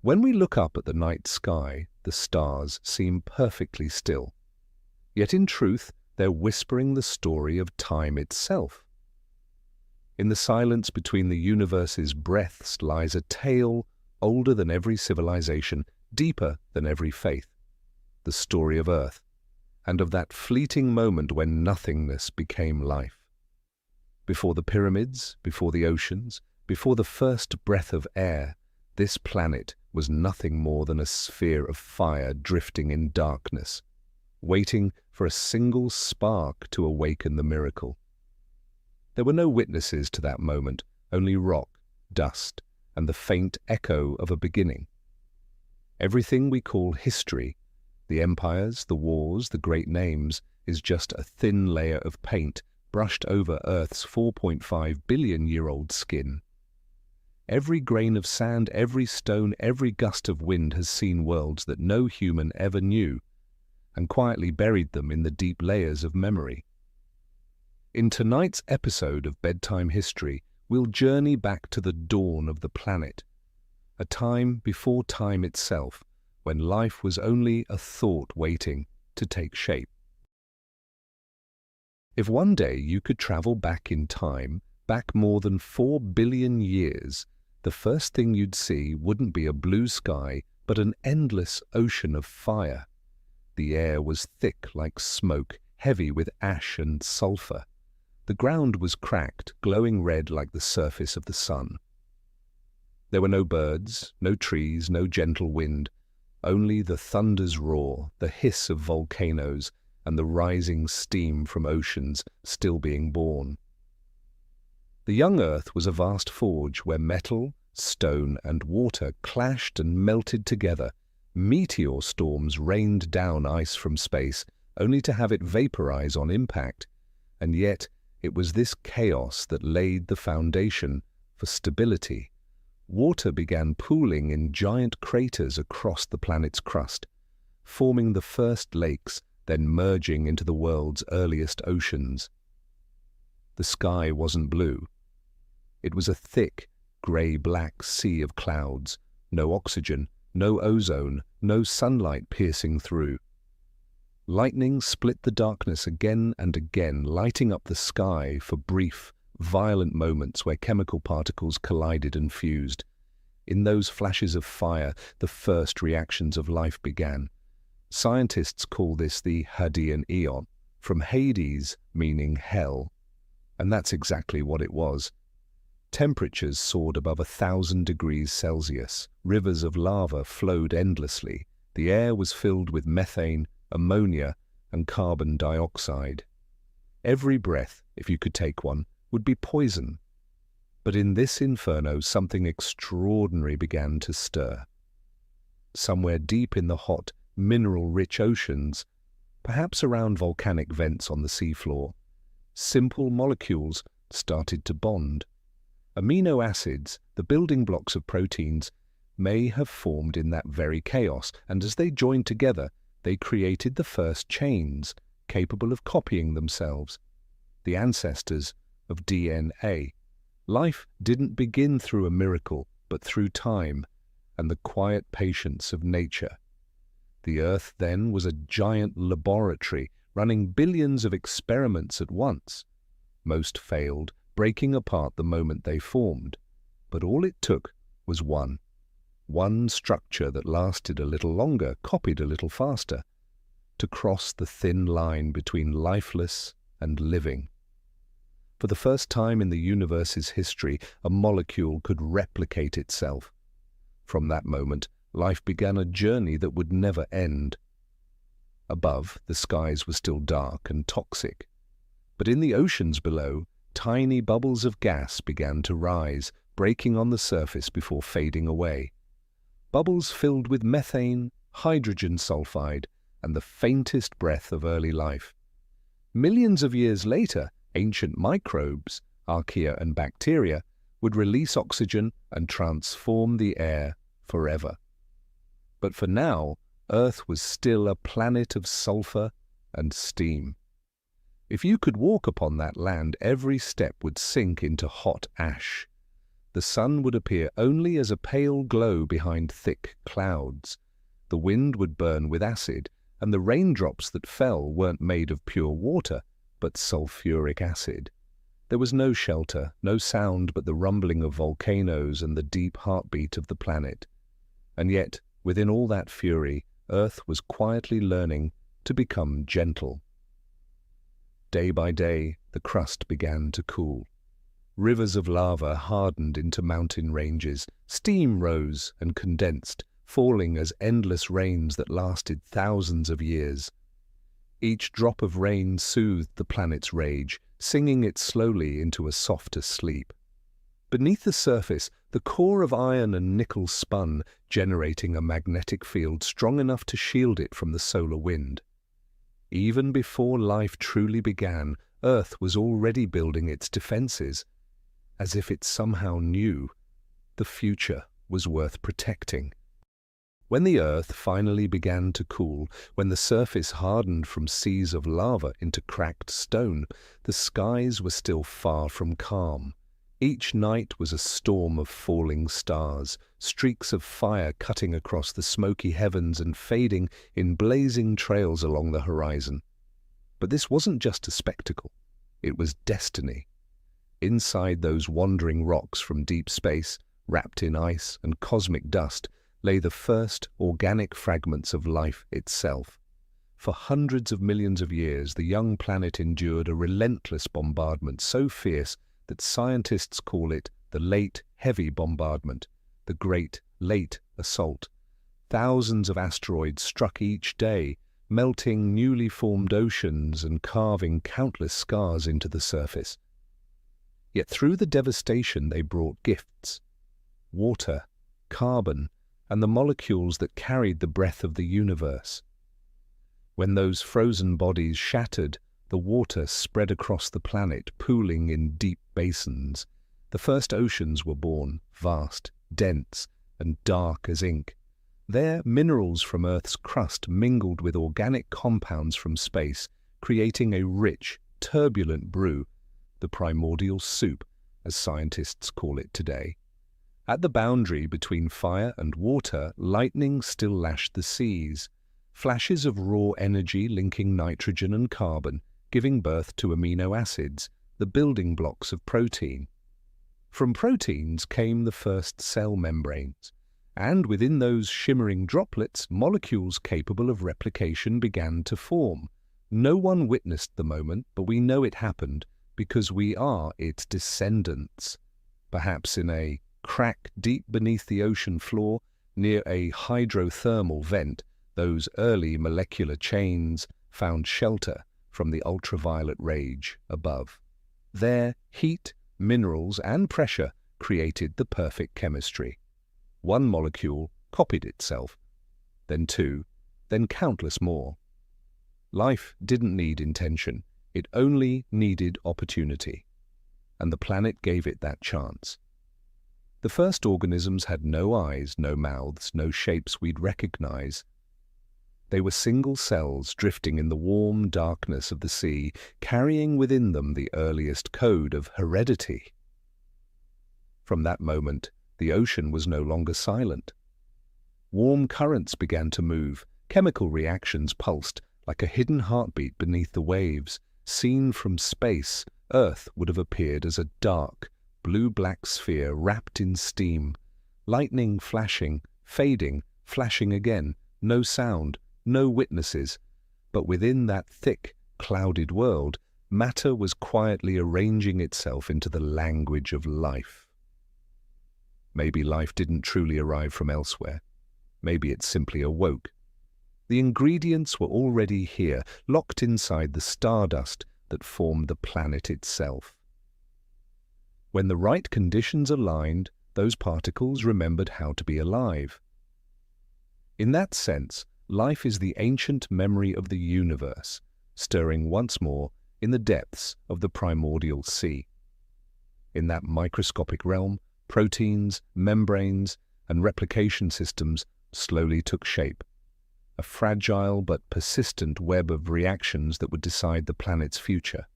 When we look up at the night sky, the stars seem perfectly still. Yet in truth, they're whispering the story of time itself. In the silence between the universe's breaths lies a tale older than every civilization, deeper than every faith. The story of Earth, and of that fleeting moment when nothingness became life. Before the pyramids, before the oceans, before the first breath of air, this planet was nothing more than a sphere of fire drifting in darkness, waiting for a single spark to awaken the miracle. There were no witnesses to that moment, only rock, dust, and the faint echo of a beginning. Everything we call history, the empires, the wars, the great names, is just a thin layer of paint brushed over Earth's 4.5 billion-year-old skin. Every grain of sand, every stone, every gust of wind has seen worlds that no human ever knew, and quietly buried them in the deep layers of memory. In tonight's episode of Bedtime History, we'll journey back to the dawn of the planet, a time before time itself, when life was only a thought waiting to take shape. If one day you could travel back in time, back more than 4 billion years, the first thing you'd see wouldn't be a blue sky, but an endless ocean of fire. The air was thick like smoke, heavy with ash and sulfur. The ground was cracked, glowing red like the surface of the sun. There were no birds, no trees, no gentle wind, only the thunder's roar, the hiss of volcanoes, and the rising steam from oceans still being born. The young Earth was a vast forge where metal, stone, and water clashed and melted together. Meteor storms rained down ice from space, only to have it vaporize on impact. And yet, it was this chaos that laid the foundation for stability. Water began pooling in giant craters across the planet's crust, forming the first lakes, then merging into the world's earliest oceans. The sky wasn't blue. It was a thick, grey-black sea of clouds, no oxygen, no ozone, no sunlight piercing through. Lightning split the darkness again and again, lighting up the sky for brief, violent moments where chemical particles collided and fused. In those flashes of fire, the first reactions of life began. Scientists call this the Hadean Eon, from Hades meaning hell. And that's exactly what it was. Temperatures soared above 1,000 degrees Celsius. Rivers of lava flowed endlessly. The air was filled with methane, ammonia, and carbon dioxide. Every breath, if you could take one, would be poison. But in this inferno, something extraordinary began to stir. Somewhere deep in the hot, mineral-rich oceans, perhaps around volcanic vents on the seafloor, simple molecules started to bond. Amino acids, the building blocks of proteins, may have formed in that very chaos, and as they joined together, they created the first chains, capable of copying themselves, the ancestors of DNA. Life didn't begin through a miracle, but through time and the quiet patience of nature. The Earth then was a giant laboratory running billions of experiments at once. Most failed, breaking apart the moment they formed. But all it took was one structure that lasted a little longer, copied a little faster, to cross the thin line between lifeless and living. For the first time in the universe's history, a molecule could replicate itself. From that moment, life began a journey that would never end. Above, the skies were still dark and toxic. But in the oceans below, tiny bubbles of gas began to rise, breaking on the surface before fading away. Bubbles filled with methane, hydrogen sulfide, and the faintest breath of early life. Millions of years later, ancient microbes, archaea and bacteria, would release oxygen and transform the air forever. But for now, Earth was still a planet of sulfur and steam. If you could walk upon that land, every step would sink into hot ash. the sun would appear only as a pale glow behind thick clouds. The wind would burn with acid, and the raindrops that fell weren't made of pure water, but sulfuric acid. There was no shelter, no sound but the rumbling of volcanoes and the deep heartbeat of the planet. And yet, within all that fury, Earth was quietly learning to become gentle. Day by day, the crust began to cool. Rivers of lava hardened into mountain ranges, steam rose and condensed, falling as endless rains that lasted thousands of years. Each drop of rain soothed the planet's rage, singing it slowly into a softer sleep. Beneath the surface, the core of iron and nickel spun, generating a magnetic field strong enough to shield it from the solar wind. Even before life truly began, Earth was already building its defenses, as if it somehow knew the future was worth protecting. When the Earth finally began to cool, when the surface hardened from seas of lava into cracked stone, the skies were still far from calm. Each night was a storm of falling stars, streaks of fire cutting across the smoky heavens and fading in blazing trails along the horizon. But this wasn't just a spectacle, it was destiny. Inside those wandering rocks from deep space, wrapped in ice and cosmic dust, lay the first organic fragments of life itself. For hundreds of millions of years, the young planet endured a relentless bombardment so fierce that scientists call it the Late Heavy Bombardment, the Great Late Assault. Thousands of asteroids struck each day, melting newly formed oceans and carving countless scars into the surface. Yet through the devastation they brought gifts: water, carbon, and the molecules that carried the breath of the universe. When those frozen bodies shattered, the water spread across the planet, pooling in deep basins. The first oceans were born, vast, dense, and dark as ink. There, minerals from Earth's crust mingled with organic compounds from space, creating a rich, turbulent brew, the primordial soup, as scientists call it today. At the boundary between fire and water, lightning still lashed the seas, flashes of raw energy linking nitrogen and carbon, giving birth to amino acids, the building blocks of protein. From proteins came the first cell membranes, and within those shimmering droplets, molecules capable of replication began to form. No one witnessed the moment, but we know it happened because we are its descendants. Perhaps in a crack deep beneath the ocean floor, near a hydrothermal vent, those early molecular chains found shelter from the ultraviolet rage above. There, heat, minerals, and pressure created the perfect chemistry. One molecule copied itself, then two, then countless more. Life didn't need intention, it only needed opportunity, and the planet gave it that chance. The first organisms had no eyes, no mouths, no shapes we'd recognize. They were single cells drifting in the warm darkness of the sea, carrying within them the earliest code of heredity. From that moment, the ocean was no longer silent. Warm currents began to move, chemical reactions pulsed like a hidden heartbeat beneath the waves. Seen from space, Earth would have appeared as a dark, blue-black sphere wrapped in steam, lightning flashing, fading, flashing again, no sound, no witnesses. But within that thick, clouded world, matter was quietly arranging itself into the language of life. Maybe life didn't truly arrive from elsewhere. Maybe it simply awoke. The ingredients were already here, locked inside the stardust that formed the planet itself. When the right conditions aligned, those particles remembered how to be alive. In that sense, life is the ancient memory of the universe, stirring once more in the depths of the primordial sea. In that microscopic realm, proteins, membranes, and replication systems slowly took shape, a fragile but persistent web of reactions that would decide the planet's future.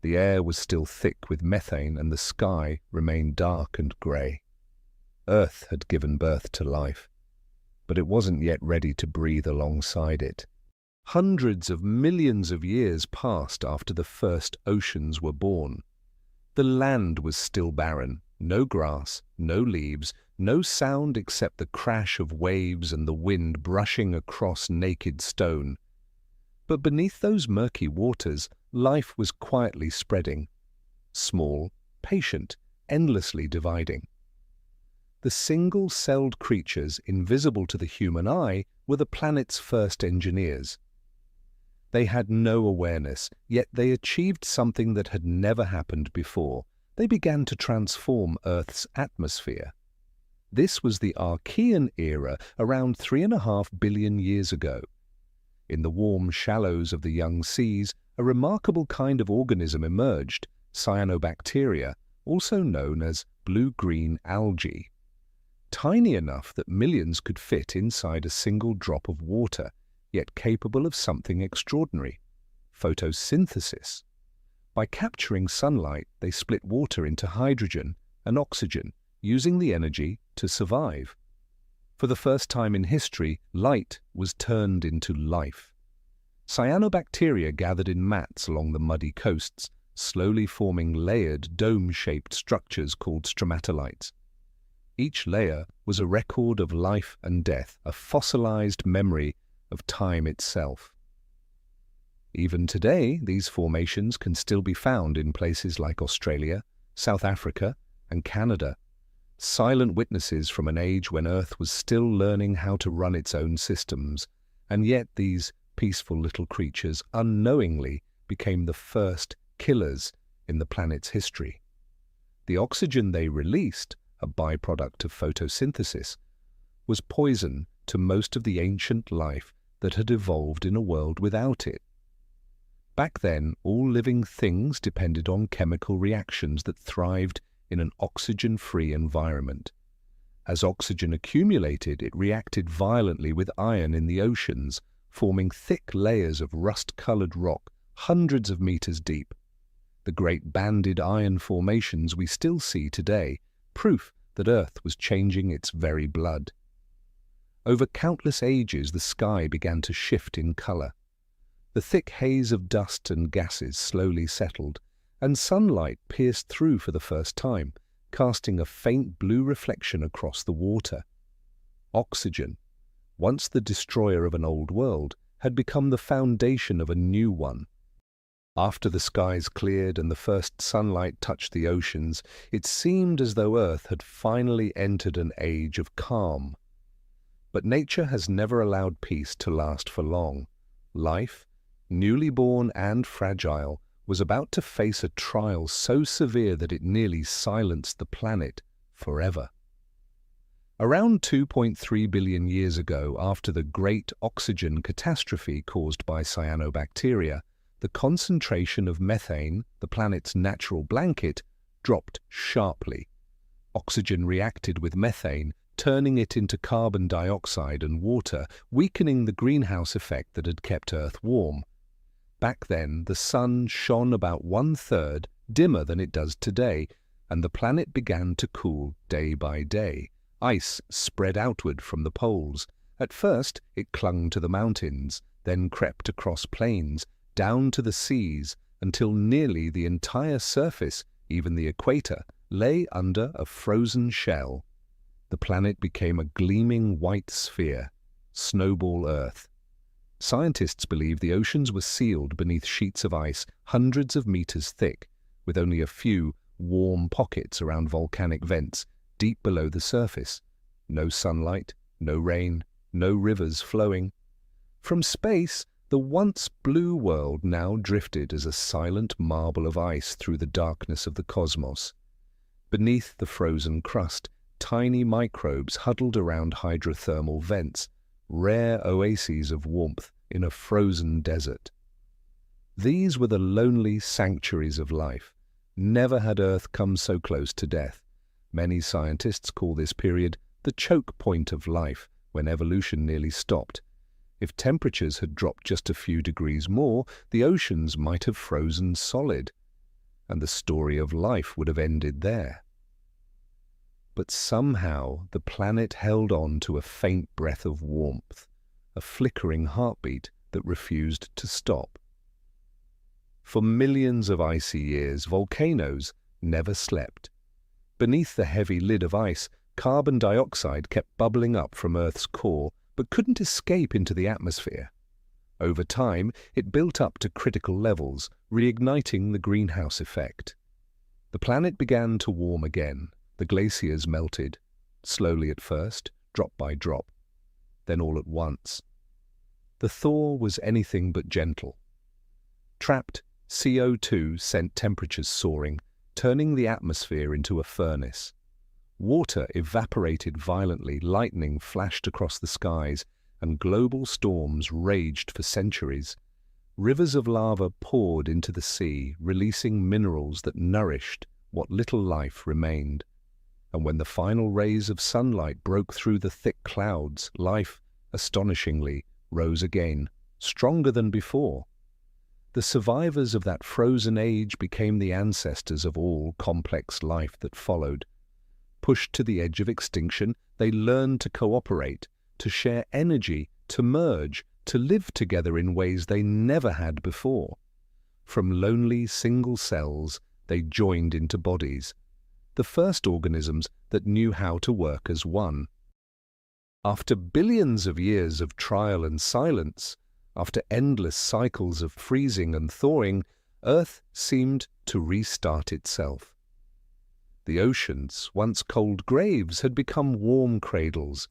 The air was still thick with methane and the sky remained dark and grey. Earth had given birth to life, but it wasn't yet ready to breathe alongside it. Hundreds of millions of years passed after the first oceans were born. The land was still barren, no grass, no leaves, no sound except the crash of waves and the wind brushing across naked stone. But beneath those murky waters, life was quietly spreading. Small, patient, endlessly dividing. The single-celled creatures, invisible to the human eye, were the planet's first engineers. They had no awareness, yet they achieved something that had never happened before. They began to transform Earth's atmosphere. This was the Archean era, around 3.5 billion years ago. In the warm shallows of the young seas, a remarkable kind of organism emerged, cyanobacteria, also known as blue-green algae. Tiny enough that millions could fit inside a single drop of water, yet capable of something extraordinary: photosynthesis. By capturing sunlight, they split water into hydrogen and oxygen, using the energy to survive. For the first time in history, light was turned into life. Cyanobacteria gathered in mats along the muddy coasts, slowly forming layered, dome-shaped structures called stromatolites. Each layer was a record of life and death, a fossilized memory of time itself. Even today, these formations can still be found in places like Australia, South Africa, and Canada, silent witnesses from an age when Earth was still learning how to run its own systems, and yet these peaceful little creatures unknowingly became the first killers in the planet's history. The oxygen they released, a byproduct of photosynthesis, was poison to most of the ancient life that had evolved in a world without it. Back then, all living things depended on chemical reactions that thrived in an oxygen-free environment. As oxygen accumulated, it reacted violently with iron in the oceans, forming thick layers of rust-colored rock hundreds of meters deep. The great banded iron formations we still see today, proof that Earth was changing its very blood. Over countless ages, the sky began to shift in color. The thick haze of dust and gases slowly settled, and sunlight pierced through for the first time, casting a faint blue reflection across the water. Oxygen, once the destroyer of an old world, had become the foundation of a new one. After the skies cleared and the first sunlight touched the oceans, it seemed as though Earth had finally entered an age of calm. But nature has never allowed peace to last for long. Life, newly born and fragile, was about to face a trial so severe that it nearly silenced the planet forever. Around 2.3 billion years ago, after the great oxygen catastrophe caused by cyanobacteria, the concentration of methane, the planet's natural blanket, dropped sharply. Oxygen reacted with methane, turning it into carbon dioxide and water, weakening the greenhouse effect that had kept Earth warm. Back then, the sun shone about 1/3 dimmer than it does today, and the planet began to cool day by day. Ice spread outward from the poles. At first, it clung to the mountains, then crept across plains, down to the seas, until nearly the entire surface, even the equator, lay under a frozen shell. The planet became a gleaming white sphere, Snowball Earth. Scientists believe the oceans were sealed beneath sheets of ice hundreds of meters thick, with only a few warm pockets around volcanic vents deep below the surface. No sunlight, no rain, no rivers flowing. From space, the once blue world now drifted as a silent marble of ice through the darkness of the cosmos. Beneath the frozen crust, tiny microbes huddled around hydrothermal vents, rare oases of warmth in a frozen desert. These were the lonely sanctuaries of life. Never had Earth come so close to death. Many scientists call this period the choke point of life, when evolution nearly stopped. If temperatures had dropped just a few degrees more, the oceans might have frozen solid. and the story of life would have ended there. But somehow the planet held on to a faint breath of warmth, a flickering heartbeat that refused to stop. For millions of icy years, volcanoes never slept. Beneath the heavy lid of ice, carbon dioxide kept bubbling up from Earth's core, but couldn't escape into the atmosphere. Over time, it built up to critical levels, reigniting the greenhouse effect. The planet began to warm again. The glaciers melted, slowly at first, drop by drop, then all at once. The thaw was anything but gentle. Trapped CO2 sent temperatures soaring, turning the atmosphere into a furnace. Water evaporated violently, lightning flashed across the skies, and global storms raged for centuries. Rivers of lava poured into the sea, releasing minerals that nourished what little life remained. And when the final rays of sunlight broke through the thick clouds, life, astonishingly, rose again, stronger than before. The survivors of that frozen age became the ancestors of all complex life that followed. Pushed to the edge of extinction, they learned to cooperate, to share energy, to merge, to live together in ways they never had before. From lonely single cells, they joined into bodies, the first organisms that knew how to work as one. After billions of years of trial and silence, after endless cycles of freezing and thawing, Earth seemed to restart itself. The oceans, once cold graves, had become warm cradles.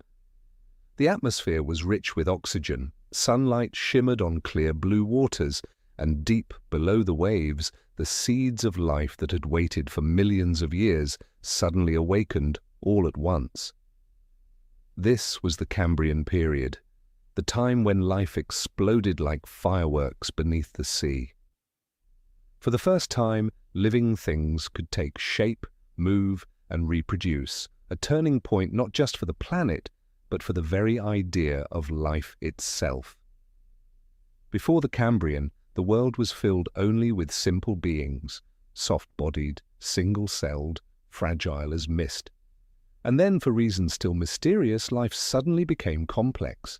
The atmosphere was rich with oxygen, sunlight shimmered on clear blue waters, and deep below the waves, the seeds of life that had waited for millions of years suddenly awakened all at once. This was the Cambrian period, the time when life exploded like fireworks beneath the sea. For the first time, living things could take shape, move, and reproduce, a turning point not just for the planet, but for the very idea of life itself. Before the Cambrian, the world was filled only with simple beings, soft-bodied, single-celled, fragile as mist. And then, for reasons still mysterious, life suddenly became complex.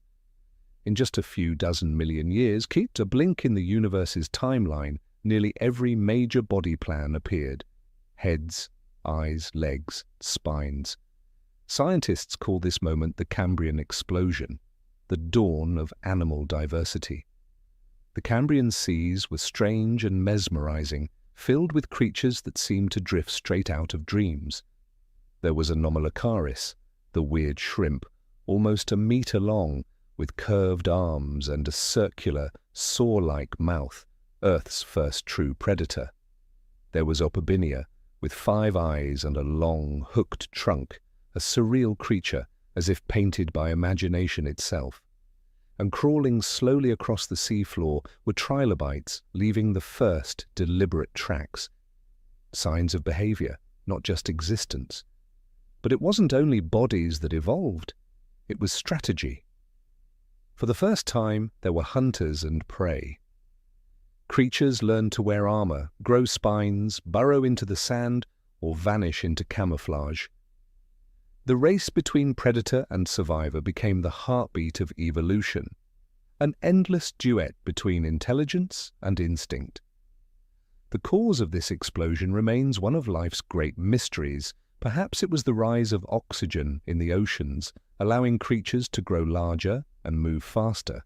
In just a few dozen million years, keep a blink in the universe's timeline, nearly every major body plan appeared. Heads, eyes, legs, spines. Scientists call this moment the Cambrian explosion, the dawn of animal diversity. The Cambrian seas were strange and mesmerizing, filled with creatures that seemed to drift straight out of dreams. There was Anomalocaris, the weird shrimp, almost a meter long, with curved arms and a circular, saw-like mouth, Earth's first true predator. There was Opabinia, with 5 eyes and a long, hooked trunk, a surreal creature, as if painted by imagination itself. And crawling slowly across the seafloor were trilobites, leaving the first deliberate tracks. Signs of behavior, not just existence. But it wasn't only bodies that evolved, it was strategy. For the first time, there were hunters and prey. Creatures learned to wear armor, grow spines, burrow into the sand, or vanish into camouflage. The race between predator and survivor became the heartbeat of evolution, an endless duet between intelligence and instinct. The cause of this explosion remains one of life's great mysteries. Perhaps it was the rise of oxygen in the oceans, allowing creatures to grow larger and move faster.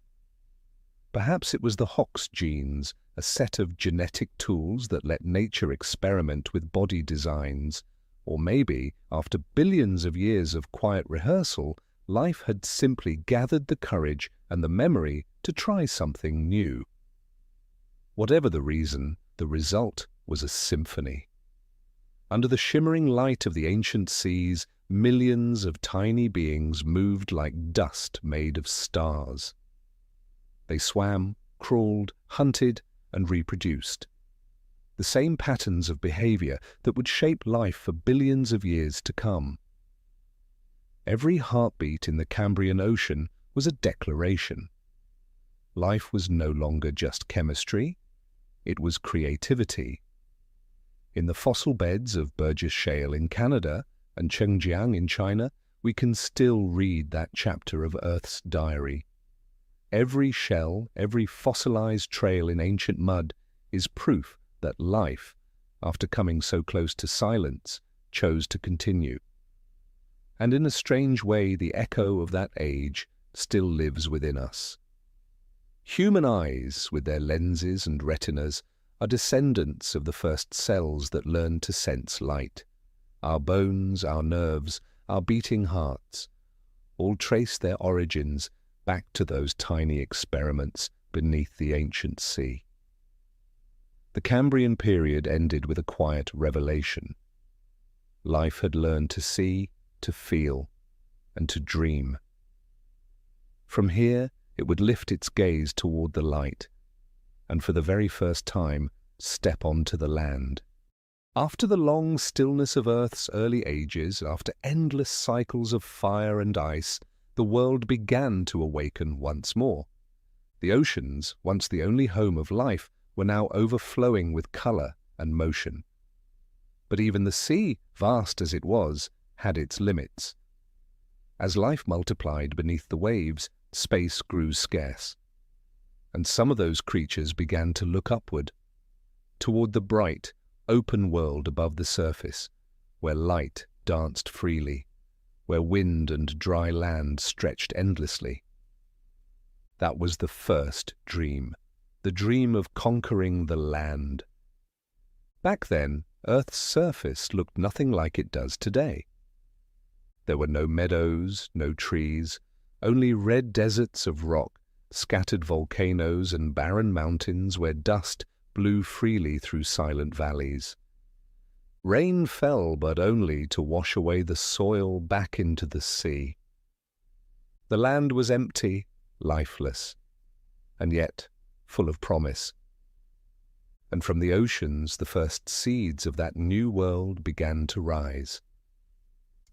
Perhaps it was the Hox genes, a set of genetic tools that let nature experiment with body designs. Or maybe, after billions of years of quiet rehearsal, life had simply gathered the courage and the memory to try something new. Whatever the reason, the result was a symphony. Under the shimmering light of the ancient seas, millions of tiny beings moved like dust made of stars. They swam, crawled, hunted, and reproduced. The same patterns of behavior that would shape life for billions of years to come. Every heartbeat in the Cambrian Ocean was a declaration. Life was no longer just chemistry, it was creativity. In the fossil beds of Burgess Shale in Canada and Zhenjiang in China, we can still read that chapter of Earth's diary. Every shell, every fossilized trail in ancient mud is proof that life, after coming so close to silence, chose to continue. And in a strange way, the echo of that age still lives within us. Human eyes, with their lenses and retinas, are descendants of the first cells that learned to sense light. Our bones, our nerves, our beating hearts, all trace their origins back to those tiny experiments beneath the ancient sea. The Cambrian period ended with a quiet revelation. Life had learned to see, to feel, and to dream. From here, it would lift its gaze toward the light, and for the very first time, step onto the land. After the long stillness of Earth's early ages, after endless cycles of fire and ice, the world began to awaken once more. The oceans, once the only home of life, were now overflowing with color and motion. But even the sea, vast as it was, had its limits. As life multiplied beneath the waves, space grew scarce. And some of those creatures began to look upward, toward the bright, open world above the surface, where light danced freely, where wind and dry land stretched endlessly. That was the first dream, the dream of conquering the land. Back then, Earth's surface looked nothing like it does today. There were no meadows, no trees, only red deserts of rock, scattered volcanoes and barren mountains where dust blew freely through silent valleys. Rain fell, but only to wash away the soil back into the sea. The land was empty, lifeless, and yet full of promise. And from the oceans, the first seeds of that new world began to rise.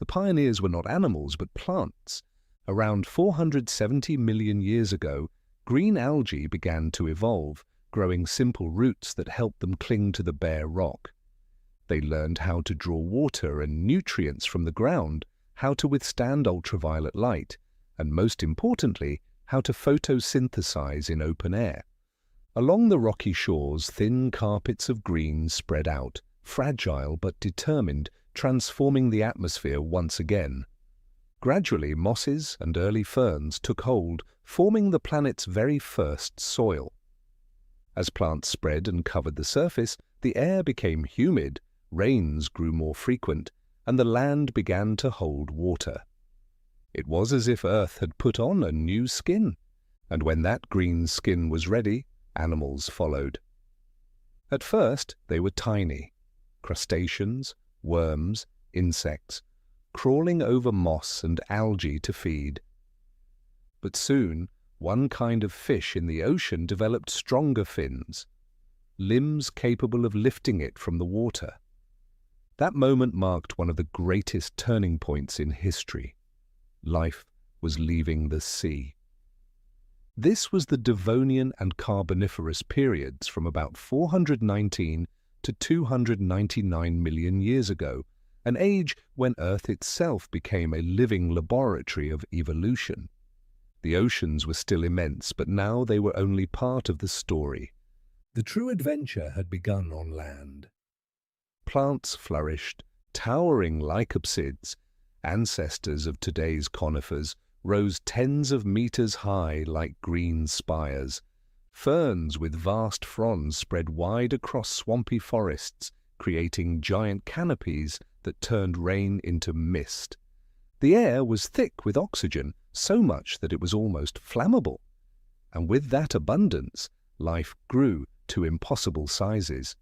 The pioneers were not animals, but plants. Around 470 million years ago, green algae began to evolve, growing simple roots that helped them cling to the bare rock. They learned how to draw water and nutrients from the ground, how to withstand ultraviolet light, and most importantly, how to photosynthesize in open air. Along the rocky shores, thin carpets of green spread out, fragile but determined, transforming the atmosphere once again. Gradually, mosses and early ferns took hold, forming the planet's very first soil. As plants spread and covered the surface, the air became humid, rains grew more frequent, and the land began to hold water. It was as if Earth had put on a new skin, and when that green skin was ready, animals followed. At first, they were tiny, crustaceans, worms, insects, crawling over moss and algae to feed. But soon, one kind of fish in the ocean developed stronger fins, limbs capable of lifting it from the water. That moment marked one of the greatest turning points in history. Life was leaving the sea. This was the Devonian and Carboniferous periods from about 419 to 299 million years ago, an age when Earth itself became a living laboratory of evolution. The oceans were still immense, but now they were only part of the story. The true adventure had begun on land. Plants flourished, towering lycopsids, ancestors of today's conifers, rose tens of meters high like green spires. Ferns with vast fronds spread wide across swampy forests, creating giant canopies that turned rain into mist. The air was thick with oxygen, so much that it was almost flammable. And with that abundance, life grew to impossible sizes.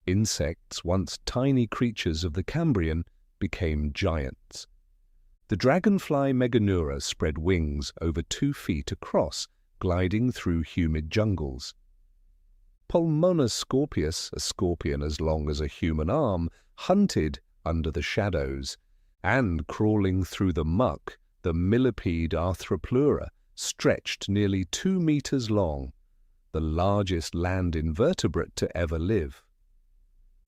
Insects, once tiny creatures of the Cambrian, became giants. The dragonfly Meganeura spread wings over 2 feet across, gliding through humid jungles. Pulmonus scorpius, a scorpion as long as a human arm, hunted under the shadows, and crawling through the muck, the millipede Arthropleura stretched nearly 2 meters long, the largest land invertebrate to ever live.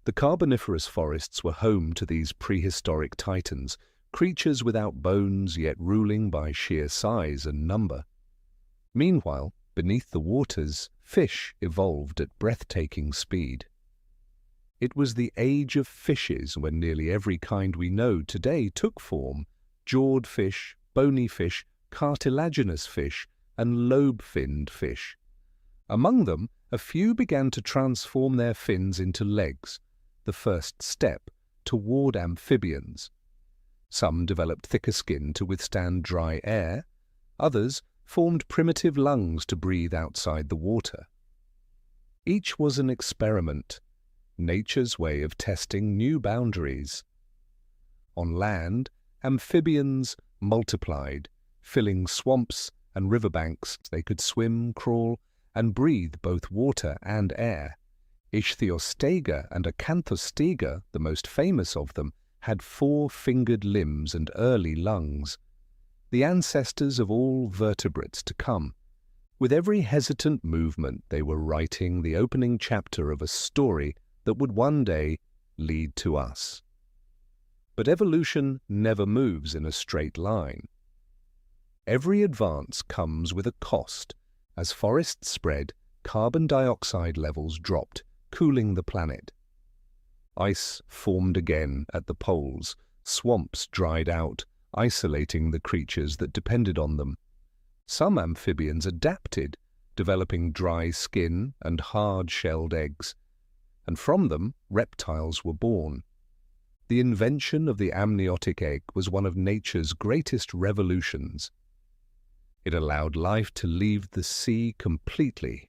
The Carboniferous forests were home to these prehistoric titans, creatures without bones yet ruling by sheer size and number. Meanwhile, beneath the waters, fish evolved at breathtaking speed. It was the age of fishes when nearly every kind we know today took form: jawed fish, bony fish, cartilaginous fish, and lobe-finned fish. Among them, a few began to transform their fins into legs, the first step toward amphibians. Some developed thicker skin to withstand dry air, others formed primitive lungs to breathe outside the water. Each was an experiment, nature's way of testing new boundaries. On land, amphibians multiplied, filling swamps and riverbanks. They could swim, crawl, and breathe both water and air. Ichthyostega and Acanthostega, the most famous of them, had 4-fingered limbs and early lungs, the ancestors of all vertebrates to come. With every hesitant movement, they were writing the opening chapter of a story that would one day lead to us. But evolution never moves in a straight line. Every advance comes with a cost. As forests spread, carbon dioxide levels dropped, cooling the planet. Ice formed again at the poles, swamps dried out, isolating the creatures that depended on them. Some amphibians adapted, developing dry skin and hard-shelled eggs, and from them reptiles were born. The invention of the amniotic egg was one of nature's greatest revolutions. It allowed life to leave the sea completely,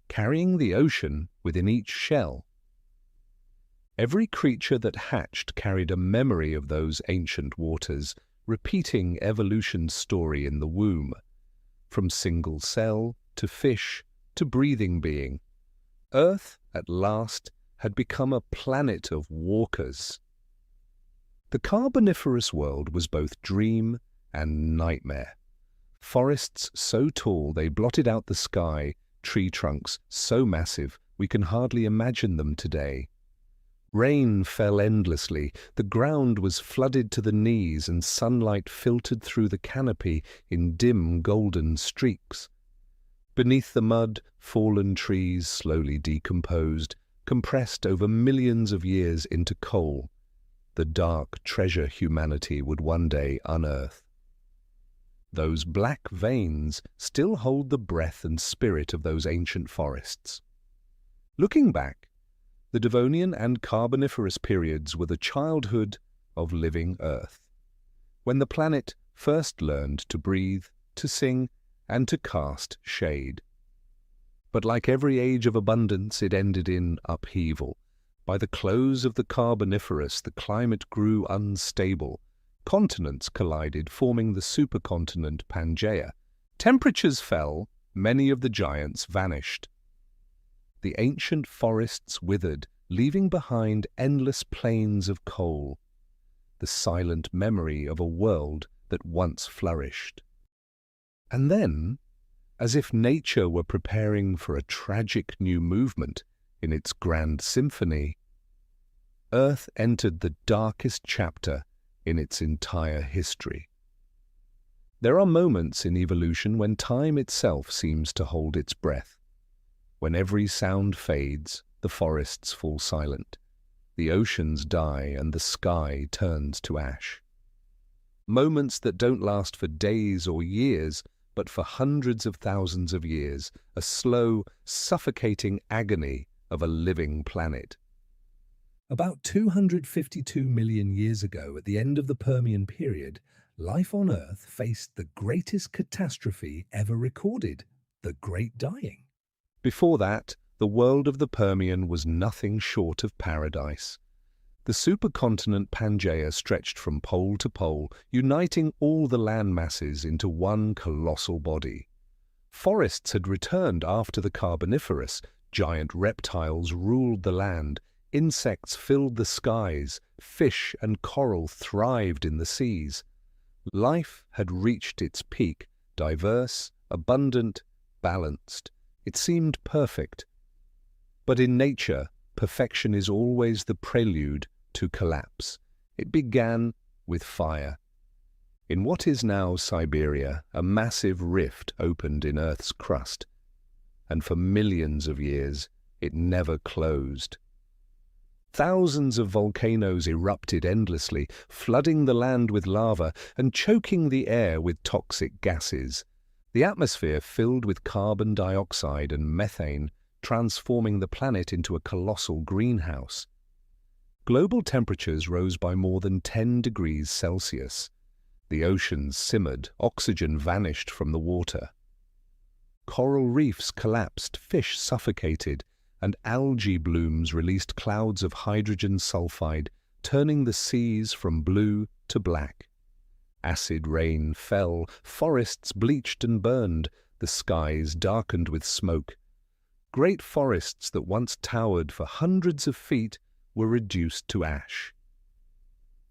carrying the ocean within each shell. Every creature that hatched carried a memory of those ancient waters, repeating evolution's story in the womb. From single cell to fish to breathing being, Earth, at last, had become a planet of walkers. The Carboniferous world was both dream and nightmare. Forests so tall they blotted out the sky, tree trunks so massive we can hardly imagine them today. Rain fell endlessly, the ground was flooded to the knees, and sunlight filtered through the canopy in dim golden streaks. Beneath the mud, fallen trees slowly decomposed, compressed over millions of years into coal, the dark treasure humanity would one day unearth. Those black veins still hold the breath and spirit of those ancient forests. Looking back, the Devonian and Carboniferous periods were the childhood of living Earth, when the planet first learned to breathe, to sing, and to cast shade. But like every age of abundance, it ended in upheaval. By the close of the Carboniferous, the climate grew unstable. Continents collided, forming the supercontinent Pangaea. Temperatures fell, many of the giants vanished. The ancient forests withered, leaving behind endless plains of coal, the silent memory of a world that once flourished. And then, as if nature were preparing for a tragic new movement in its grand symphony, Earth entered the darkest chapter in its entire history. There are moments in evolution when time itself seems to hold its breath. When every sound fades, the forests fall silent, the oceans die, and the sky turns to ash. Moments that don't last for days or years, but for hundreds of thousands of years, a slow, suffocating agony of a living planet. About 252 million years ago, at the end of the Permian period, life on Earth faced the greatest catastrophe ever recorded, the Great Dying. Before that, the world of the Permian was nothing short of paradise. The supercontinent Pangaea stretched from pole to pole, uniting all the land masses into one colossal body. Forests had returned after the Carboniferous, giant reptiles ruled the land, insects filled the skies, fish and coral thrived in the seas. Life had reached its peak, diverse, abundant, balanced. It seemed perfect. But in nature, perfection is always the prelude to collapse. It began with fire. In what is now Siberia, a massive rift opened in Earth's crust, and for millions of years it never closed. Thousands of volcanoes erupted endlessly, flooding the land with lava and choking the air with toxic gases. The atmosphere filled with carbon dioxide and methane, transforming the planet into a colossal greenhouse. Global temperatures rose by more than 10 degrees Celsius. The oceans simmered, oxygen vanished from the water. Coral reefs collapsed, fish suffocated, and algae blooms released clouds of hydrogen sulfide, turning the seas from blue to black. Acid rain fell, forests bleached and burned, the skies darkened with smoke. Great forests that once towered for hundreds of feet were reduced to ash.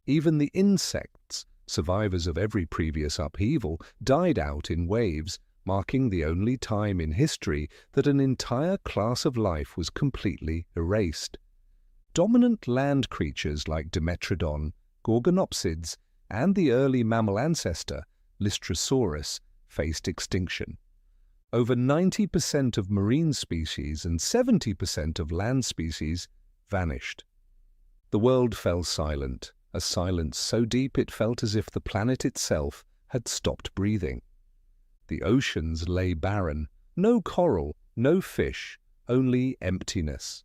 Even the insects, survivors of every previous upheaval, died out in waves, marking the only time in history that an entire class of life was completely erased. Dominant land creatures like Dimetrodon, Gorgonopsids, and the early mammal ancestor, Lystrosaurus, faced extinction. Over 90% of marine species and 70% of land species vanished. The world fell silent, a silence so deep it felt as if the planet itself had stopped breathing. The oceans lay barren, no coral, no fish, only emptiness.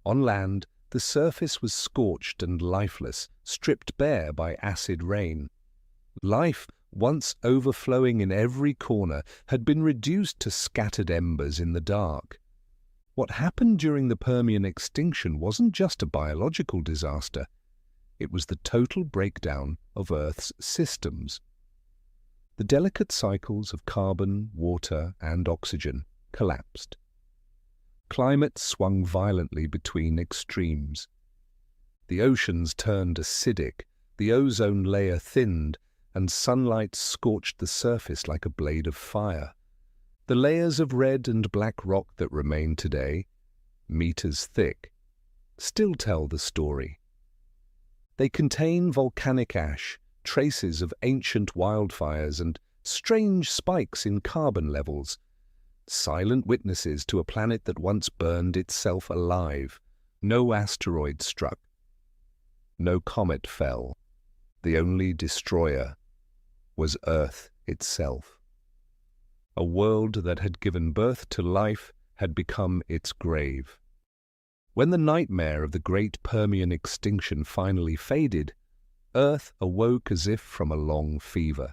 On land, the surface was scorched and lifeless, stripped bare by acid rain. Life, once overflowing in every corner, had been reduced to scattered embers in the dark. What happened during the Permian extinction wasn't just a biological disaster. It was the total breakdown of Earth's systems. The delicate cycles of carbon, water, and oxygen collapsed. Climate swung violently between extremes. The oceans turned acidic, the ozone layer thinned, and sunlight scorched the surface like a blade of fire. The layers of red and black rock that remain today, meters thick, still tell the story. They contain volcanic ash, traces of ancient wildfires, and strange spikes in carbon levels, silent witnesses to a planet that once burned itself alive. No asteroid struck. No comet fell. The only destroyer was Earth itself. A world that had given birth to life had become its grave. When the nightmare of the great Permian extinction finally faded, Earth awoke as if from a long fever.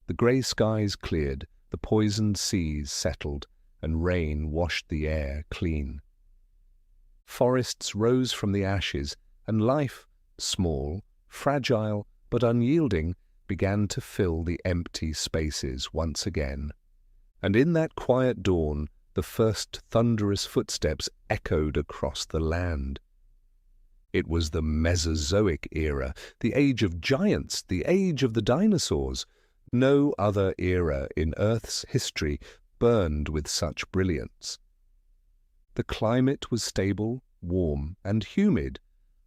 The grey skies cleared, the poisoned seas settled, and rain washed the air clean. Forests rose from the ashes, and life, small, fragile, but unyielding, began to fill the empty spaces once again. And in that quiet dawn, the first thunderous footsteps echoed across the land. It was the Mesozoic era, the age of giants, the age of the dinosaurs. No other era in Earth's history burned with such brilliance. The climate was stable, warm, and humid.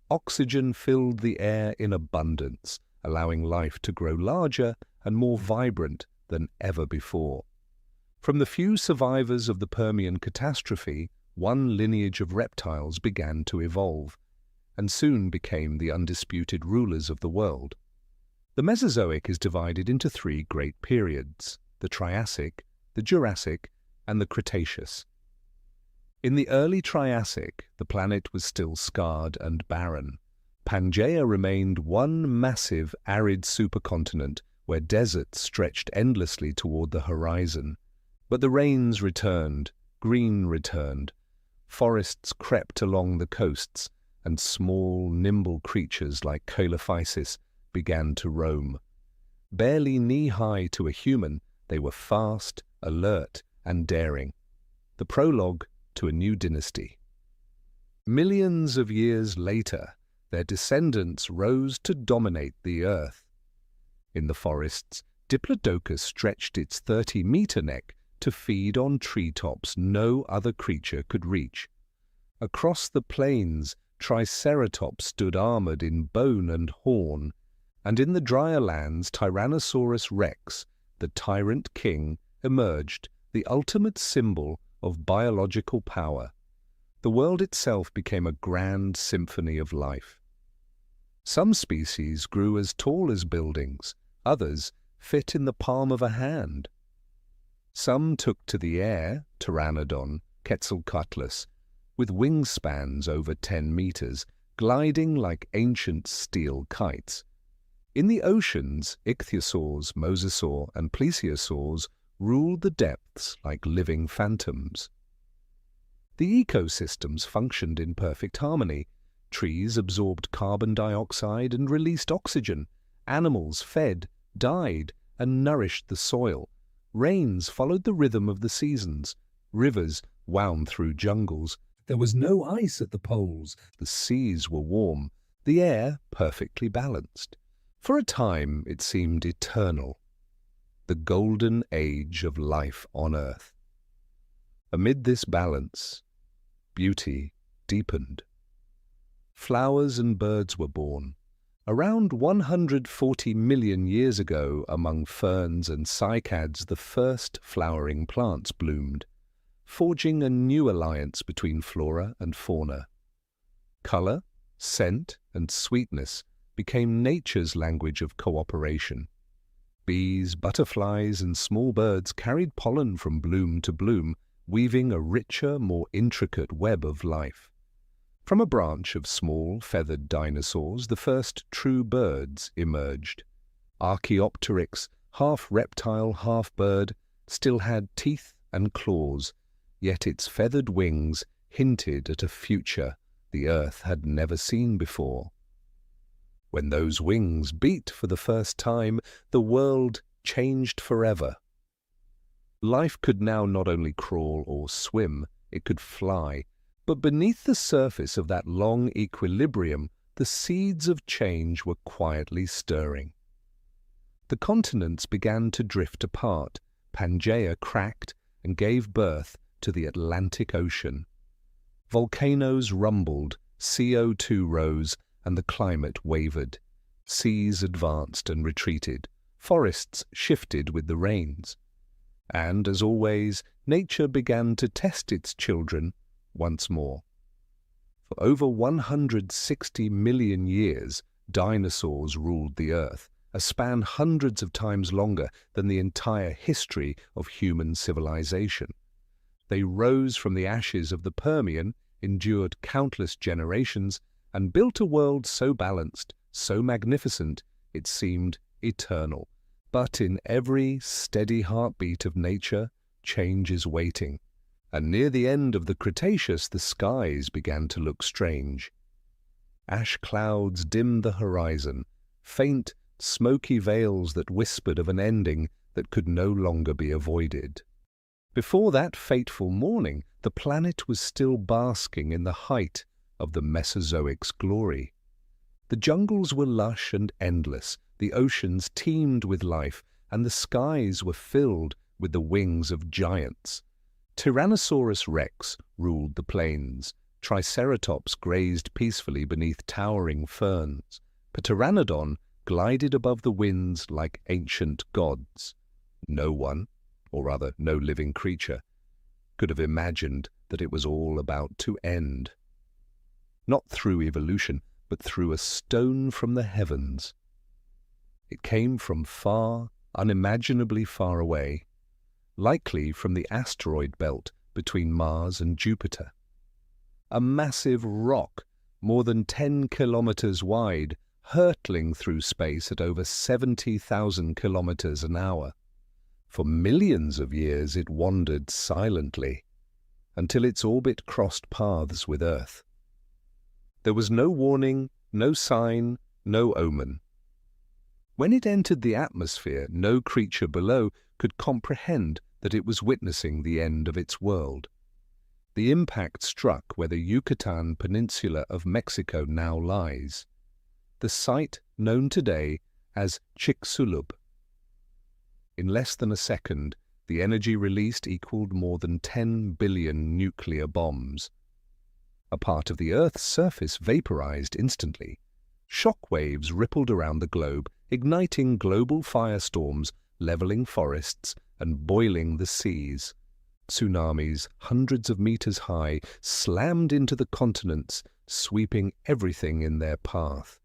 Oxygen filled the air in abundance, allowing life to grow larger and more vibrant than ever before. From the few survivors of the Permian catastrophe, one lineage of reptiles began to evolve, and soon became the undisputed rulers of the world. The Mesozoic is divided into three great periods: the Triassic, the Jurassic, and the Cretaceous. In the early Triassic, the planet was still scarred and barren. Pangaea remained one massive arid supercontinent where deserts stretched endlessly toward the horizon. But the rains returned, green returned, forests crept along the coasts, and small, nimble creatures like Coelophysis began to roam. Barely knee-high to a human, they were fast, alert, and daring. The prologue to a new dynasty. Millions of years later, their descendants rose to dominate the earth. In the forests, Diplodocus stretched its 30-meter neck to feed on treetops no other creature could reach. Across the plains, Triceratops stood armored in bone and horn, and in the drier lands, Tyrannosaurus rex, the tyrant king, emerged, the ultimate symbol of biological power. The world itself became a grand symphony of life. Some species grew as tall as buildings, others fit in the palm of a hand. Some took to the air, Pteranodon, Quetzalcoatlus, with wingspans over 10 meters, gliding like ancient steel kites. In the oceans, ichthyosaurs, mosasaurs, and plesiosaurs ruled the depths like living phantoms. The ecosystems functioned in perfect harmony. Trees absorbed carbon dioxide and released oxygen. Animals fed, died, and nourished the soil. Rains followed the rhythm of the seasons. Rivers wound through jungles. There was no ice at the poles. The seas were warm. The air perfectly balanced. For a time, it seemed eternal. The golden age of life on Earth. Amid this balance, beauty deepened. Flowers and birds were born. Around 140 million years ago, among ferns and cycads, the first flowering plants bloomed, forging a new alliance between flora and fauna. Color, scent, and sweetness became nature's language of cooperation. Bees, butterflies, and small birds carried pollen from bloom to bloom, weaving a richer, more intricate web of life. From a branch of small, feathered dinosaurs, the first true birds emerged. Archaeopteryx, half reptile, half bird, still had teeth and claws, yet its feathered wings hinted at a future the Earth had never seen before. When those wings beat for the first time, the world changed forever. Life could now not only crawl or swim, it could fly. But beneath the surface of that long equilibrium, the seeds of change were quietly stirring. The continents began to drift apart. Pangaea cracked and gave birth to the Atlantic Ocean. Volcanoes rumbled, CO2 rose, and the climate wavered. Seas advanced and retreated. Forests shifted with the rains. And, as always, nature began to test its children once more. For over 160 million years, dinosaurs ruled the Earth, a span hundreds of times longer than the entire history of human civilization. They rose from the ashes of the Permian, endured countless generations, and built a world so balanced, so magnificent, it seemed eternal. But in every steady heartbeat of nature, change is waiting. And near the end of the Cretaceous, the skies began to look strange. Ash clouds dimmed the horizon, faint, smoky veils that whispered of an ending that could no longer be avoided. Before that fateful morning, the planet was still basking in the height of the Mesozoic's glory. The jungles were lush and endless, the oceans teemed with life, and the skies were filled with the wings of giants. Tyrannosaurus rex ruled the plains. Triceratops grazed peacefully beneath towering ferns. Pteranodon glided above the winds like ancient gods. No one, or rather no living creature, could have imagined that it was all about to end. Not through evolution, but through a stone from the heavens. It came from far, unimaginably far away, likely from the asteroid belt between Mars and Jupiter. A massive rock, more than 10 kilometers wide, hurtling through space at over 70,000 kilometers an hour. For millions of years it wandered silently, until its orbit crossed paths with Earth. There was no warning, no sign, no omen. When it entered the atmosphere, no creature below could comprehend that it was witnessing the end of its world. The impact struck where the Yucatan Peninsula of Mexico now lies, the site known today as Chicxulub. In less than a second, the energy released equaled more than 10 billion nuclear bombs. A part of the Earth's surface vaporized instantly. Shock waves rippled around the globe, igniting global firestorms, leveling forests, and boiling the seas. Tsunamis, hundreds of meters high, slammed into the continents, sweeping everything in their path.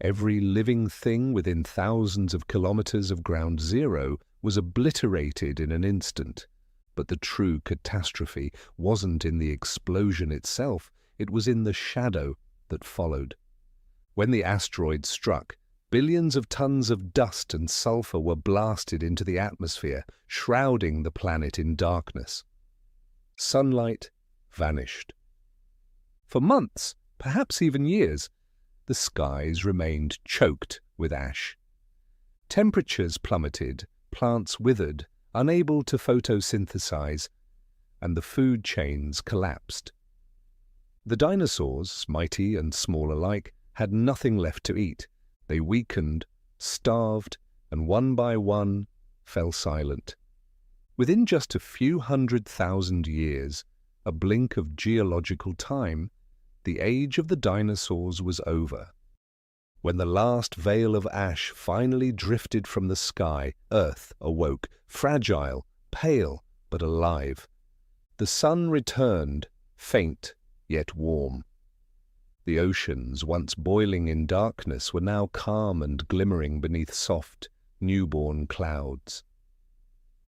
Every living thing within thousands of kilometers of ground zero was obliterated in an instant. But the true catastrophe wasn't in the explosion itself, it was in the shadow that followed. When the asteroid struck, billions of tons of dust and sulfur were blasted into the atmosphere, shrouding the planet in darkness. Sunlight vanished. For months, perhaps even years, the skies remained choked with ash. Temperatures plummeted, plants withered, unable to photosynthesize, and the food chains collapsed. The dinosaurs, mighty and small alike, had nothing left to eat. They weakened, starved, and one by one fell silent. Within just a few 100,000 years, a blink of geological time, the age of the dinosaurs was over. When the last veil of ash finally drifted from the sky, Earth awoke, fragile, pale, but alive. The sun returned, faint yet warm. The oceans, once boiling in darkness, were now calm and glimmering beneath soft, newborn clouds.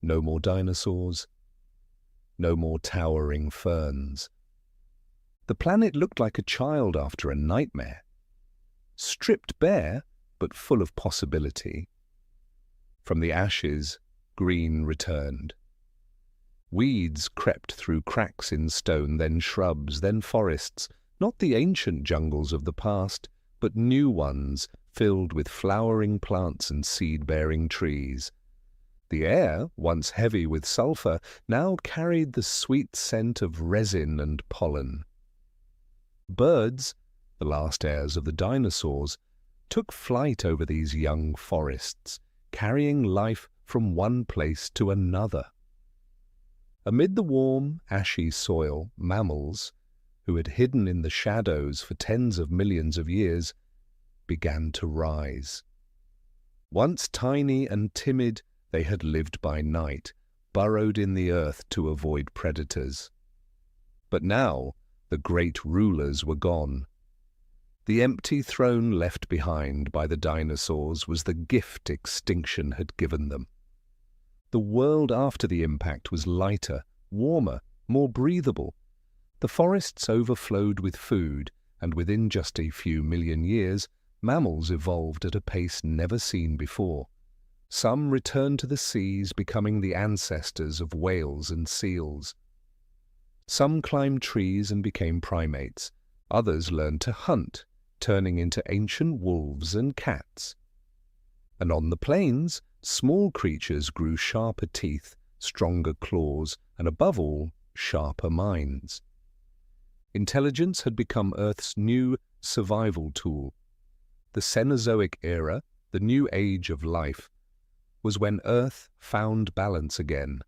No more dinosaurs, no more towering ferns. The planet looked like a child after a nightmare. Stripped bare, but full of possibility. From the ashes, green returned. Weeds crept through cracks in stone, then shrubs, then forests, not the ancient jungles of the past, but new ones filled with flowering plants and seed-bearing trees. The air, once heavy with sulfur, now carried the sweet scent of resin and pollen. Birds, the last heirs of the dinosaurs, took flight over these young forests, carrying life from one place to another. Amid the warm, ashy soil, mammals, who had hidden in the shadows for tens of millions of years, began to rise. Once tiny and timid, they had lived by night, burrowed in the earth to avoid predators. But now the great rulers were gone. The empty throne left behind by the dinosaurs was the gift extinction had given them. The world after the impact was lighter, warmer, more breathable. The forests overflowed with food, and within just a few million years, mammals evolved at a pace never seen before. Some returned to the seas, becoming the ancestors of whales and seals. Some climbed trees and became primates. Others learned to hunt, turning into ancient wolves and cats. And on the plains, small creatures grew sharper teeth, stronger claws, and above all, sharper minds. Intelligence had become Earth's new survival tool. The Cenozoic era, the new age of life, was when Earth found balance again.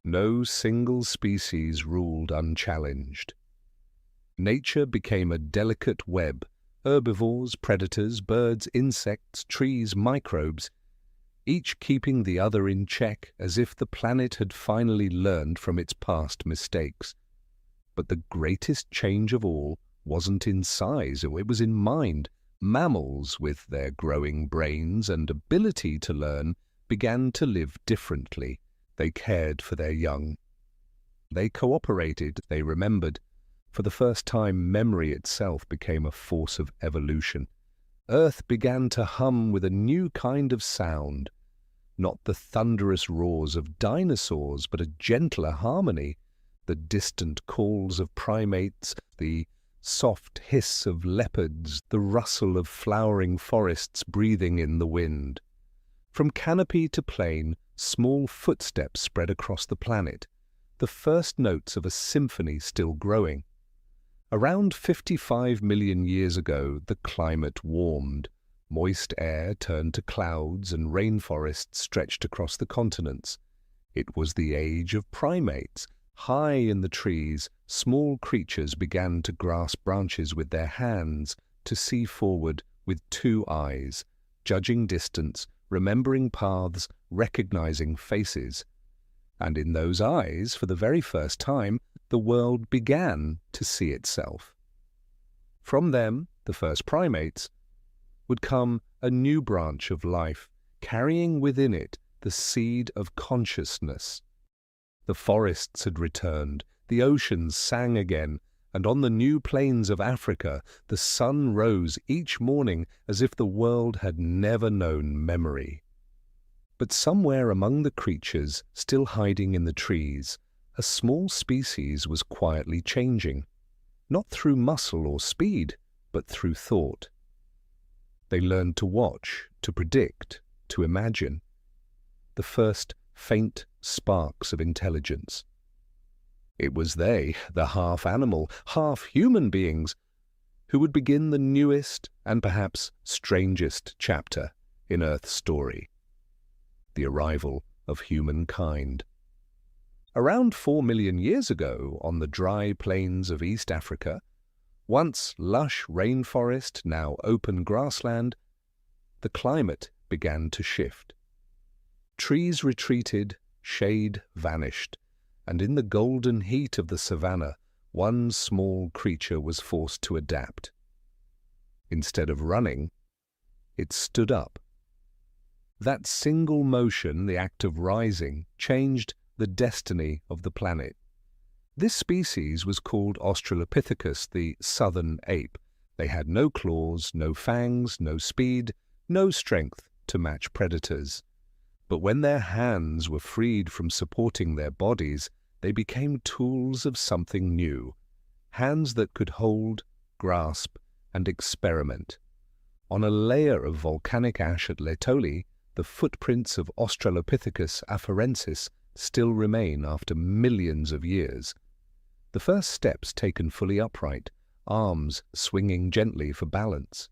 No single species ruled unchallenged. Nature became a delicate web, herbivores, predators, birds, insects, trees, microbes, each keeping the other in check as if the planet had finally learned from its past mistakes. But the greatest change of all wasn't in size, it was in mind. Mammals, with their growing brains and ability to learn, began to live differently. They cared for their young. They cooperated, they remembered. For the first time, memory itself became a force of evolution. Earth began to hum with a new kind of sound. Not the thunderous roars of dinosaurs, but a gentler harmony. The distant calls of primates, the soft hiss of leopards, the rustle of flowering forests breathing in the wind. From canopy to plain, small footsteps spread across the planet, the first notes of a symphony still growing. Around 55 million years ago, the climate warmed. Moist air turned to clouds and rainforests stretched across the continents. It was the age of primates, High in the trees, small creatures began to grasp branches with their hands, to see forward with two eyes, judging distance, remembering paths, recognizing faces. And in those eyes, for the very first time, the world began to see itself. From them, the first primates, would come a new branch of life, carrying within it the seed of consciousness. The forests had returned, the oceans sang again, and on the new plains of Africa the sun rose each morning as if the world had never known memory. But somewhere among the creatures still hiding in the trees, a small species was quietly changing, not through muscle or speed, but through thought. They learned to watch, to predict, to imagine. The first faint sparks of intelligence. It was they, the half-animal, half-human beings, who would begin the newest and perhaps strangest chapter in Earth's story, the arrival of humankind. Around 4 million years ago, on the dry plains of East Africa, once lush rainforest, now open grassland, the climate began to shift. Trees retreated, shade vanished, and in the golden heat of the savannah, one small creature was forced to adapt. Instead of running, it stood up. That single motion, the act of rising, changed the destiny of the planet. This species was called Australopithecus, the southern ape. They had no claws, no fangs, no speed, no strength to match predators. But when their hands were freed from supporting their bodies, they became tools of something new, hands that could hold, grasp, and experiment. On a layer of volcanic ash at Laetoli, the footprints of Australopithecus afarensis still remain after millions of years. The first steps taken fully upright, arms swinging gently for balance.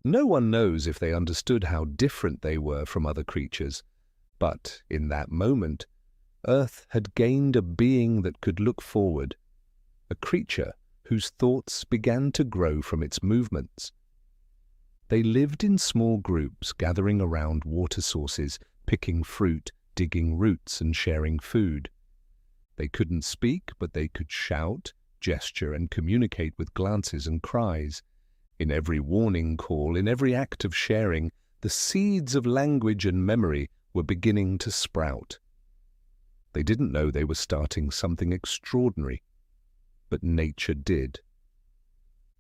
No one knows if they understood how different they were from other creatures, but in that moment, Earth had gained a being that could look forward, a creature whose thoughts began to grow from its movements. They lived in small groups, gathering around water sources, picking fruit, digging roots, and sharing food. They couldn't speak, but they could shout, gesture, and communicate with glances and cries. In every warning call, in every act of sharing, the seeds of language and memory were beginning to sprout. They didn't know they were starting something extraordinary, but nature did.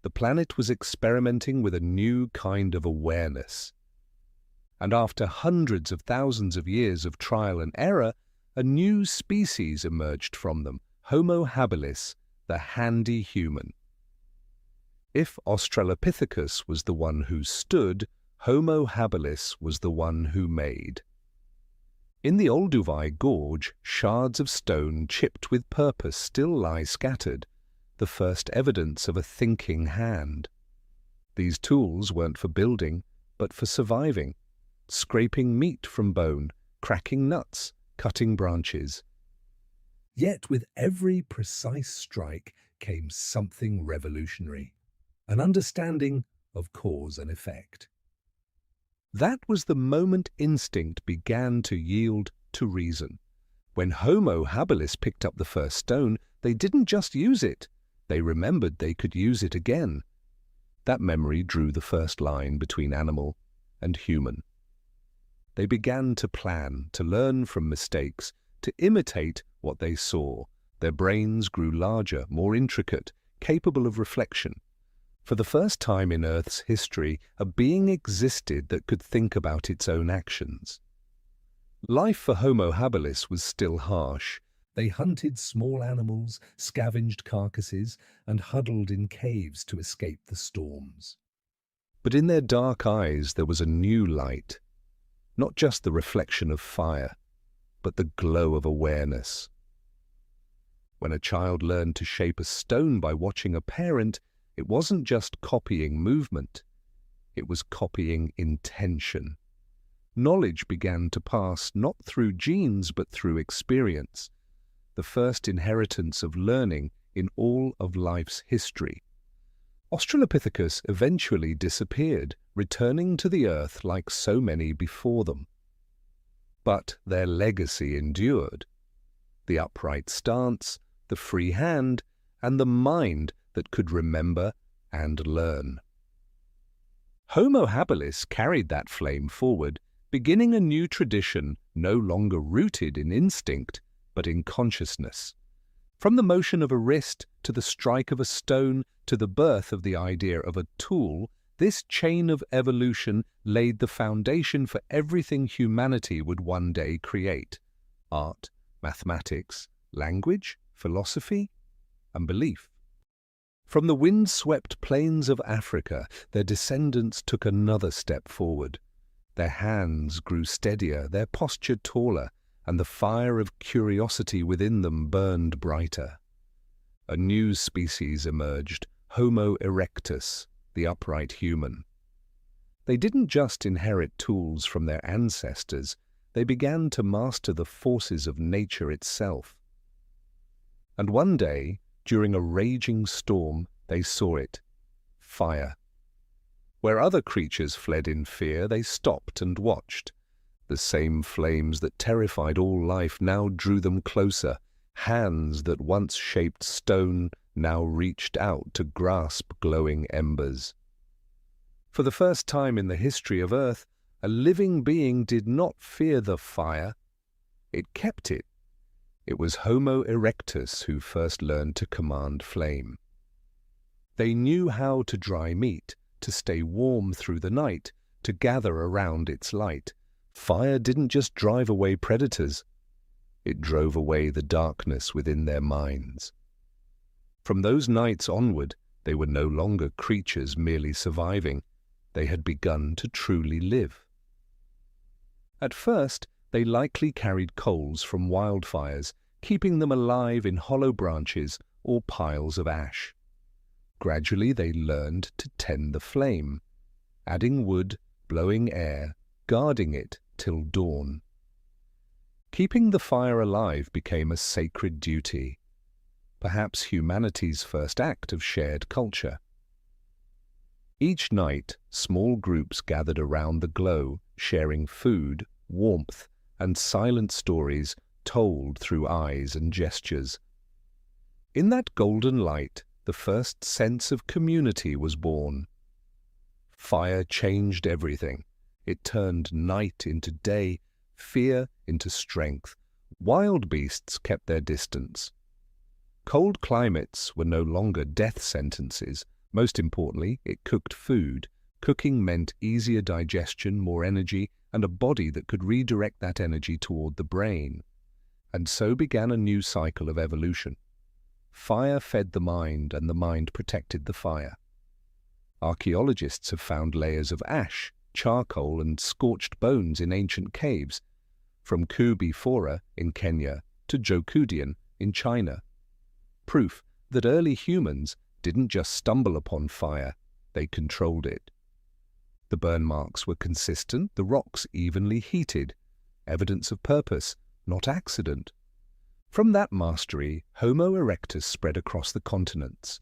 The planet was experimenting with a new kind of awareness. And after hundreds of thousands of years of trial and error, a new species emerged from them, Homo habilis, the handy human. If Australopithecus was the one who stood, Homo habilis was the one who made. In the Olduvai Gorge, shards of stone chipped with purpose still lie scattered, the first evidence of a thinking hand. These tools weren't for building, but for surviving, scraping meat from bone, cracking nuts, cutting branches. Yet with every precise strike came something revolutionary, an understanding of cause and effect. That was the moment instinct began to yield to reason. When Homo habilis picked up the first stone, they didn't just use it, they remembered they could use it again. That memory drew the first line between animal and human. They began to plan, to learn from mistakes, to imitate what they saw. Their brains grew larger, more intricate, capable of reflection. For the first time in Earth's history, a being existed that could think about its own actions. Life for Homo habilis was still harsh. They hunted small animals, scavenged carcasses, and huddled in caves to escape the storms. But in their dark eyes there was a new light, not just the reflection of fire, but the glow of awareness. When a child learned to shape a stone by watching a parent, it wasn't just copying movement, it was copying intention. Knowledge began to pass not through genes but through experience. the first inheritance of learning in all of life's history. Australopithecus eventually disappeared, returning to the earth like so many before them. But their legacy endured. The upright stance, the free hand, and the mind that could remember and learn. Homo habilis carried that flame forward, beginning a new tradition no longer rooted in instinct, but in consciousness. From the motion of a wrist to the strike of a stone to the birth of the idea of a tool, this chain of evolution laid the foundation for everything humanity would one day create: art, mathematics, language, philosophy, and belief. From the wind-swept plains of Africa, their descendants took another step forward. Their hands grew steadier, their posture taller, and the fire of curiosity within them burned brighter. A new species emerged, Homo erectus, the upright human. They didn't just inherit tools from their ancestors, they began to master the forces of nature itself. And one day, during a raging storm, they saw it: fire. Where other creatures fled in fear, they stopped and watched. The same flames that terrified all life now drew them closer. Hands that once shaped stone now reached out to grasp glowing embers. For the first time in the history of Earth, a living being did not fear the fire. It kept it. It was Homo erectus who first learned to command flame. They knew how to dry meat, to stay warm through the night, to gather around its light. Fire didn't just drive away predators. It drove away the darkness within their minds. From those nights onward, they were no longer creatures merely surviving. They had begun to truly live. At first, they likely carried coals from wildfires, keeping them alive in hollow branches or piles of ash. Gradually, they learned to tend the flame, adding wood, blowing air, guarding it till dawn. Keeping the fire alive became a sacred duty, perhaps humanity's first act of shared culture. Each night, small groups gathered around the glow, sharing food, warmth, and silent stories told through eyes and gestures. In that golden light, the first sense of community was born. Fire changed everything. It turned night into day, fear into strength. Wild beasts kept their distance. Cold climates were no longer death sentences. Most importantly, it cooked food. Cooking meant easier digestion, more energy, and a body that could redirect that energy toward the brain. And so began a new cycle of evolution. Fire fed the mind, and the mind protected the fire. Archaeologists have found layers of ash, charcoal, and scorched bones in ancient caves, from Kubi Fora in Kenya to Jokudian in China. Proof that early humans didn't just stumble upon fire, they controlled it. The burn marks were consistent, the rocks evenly heated, evidence of purpose, not accident. From that mastery, Homo erectus spread across the continents,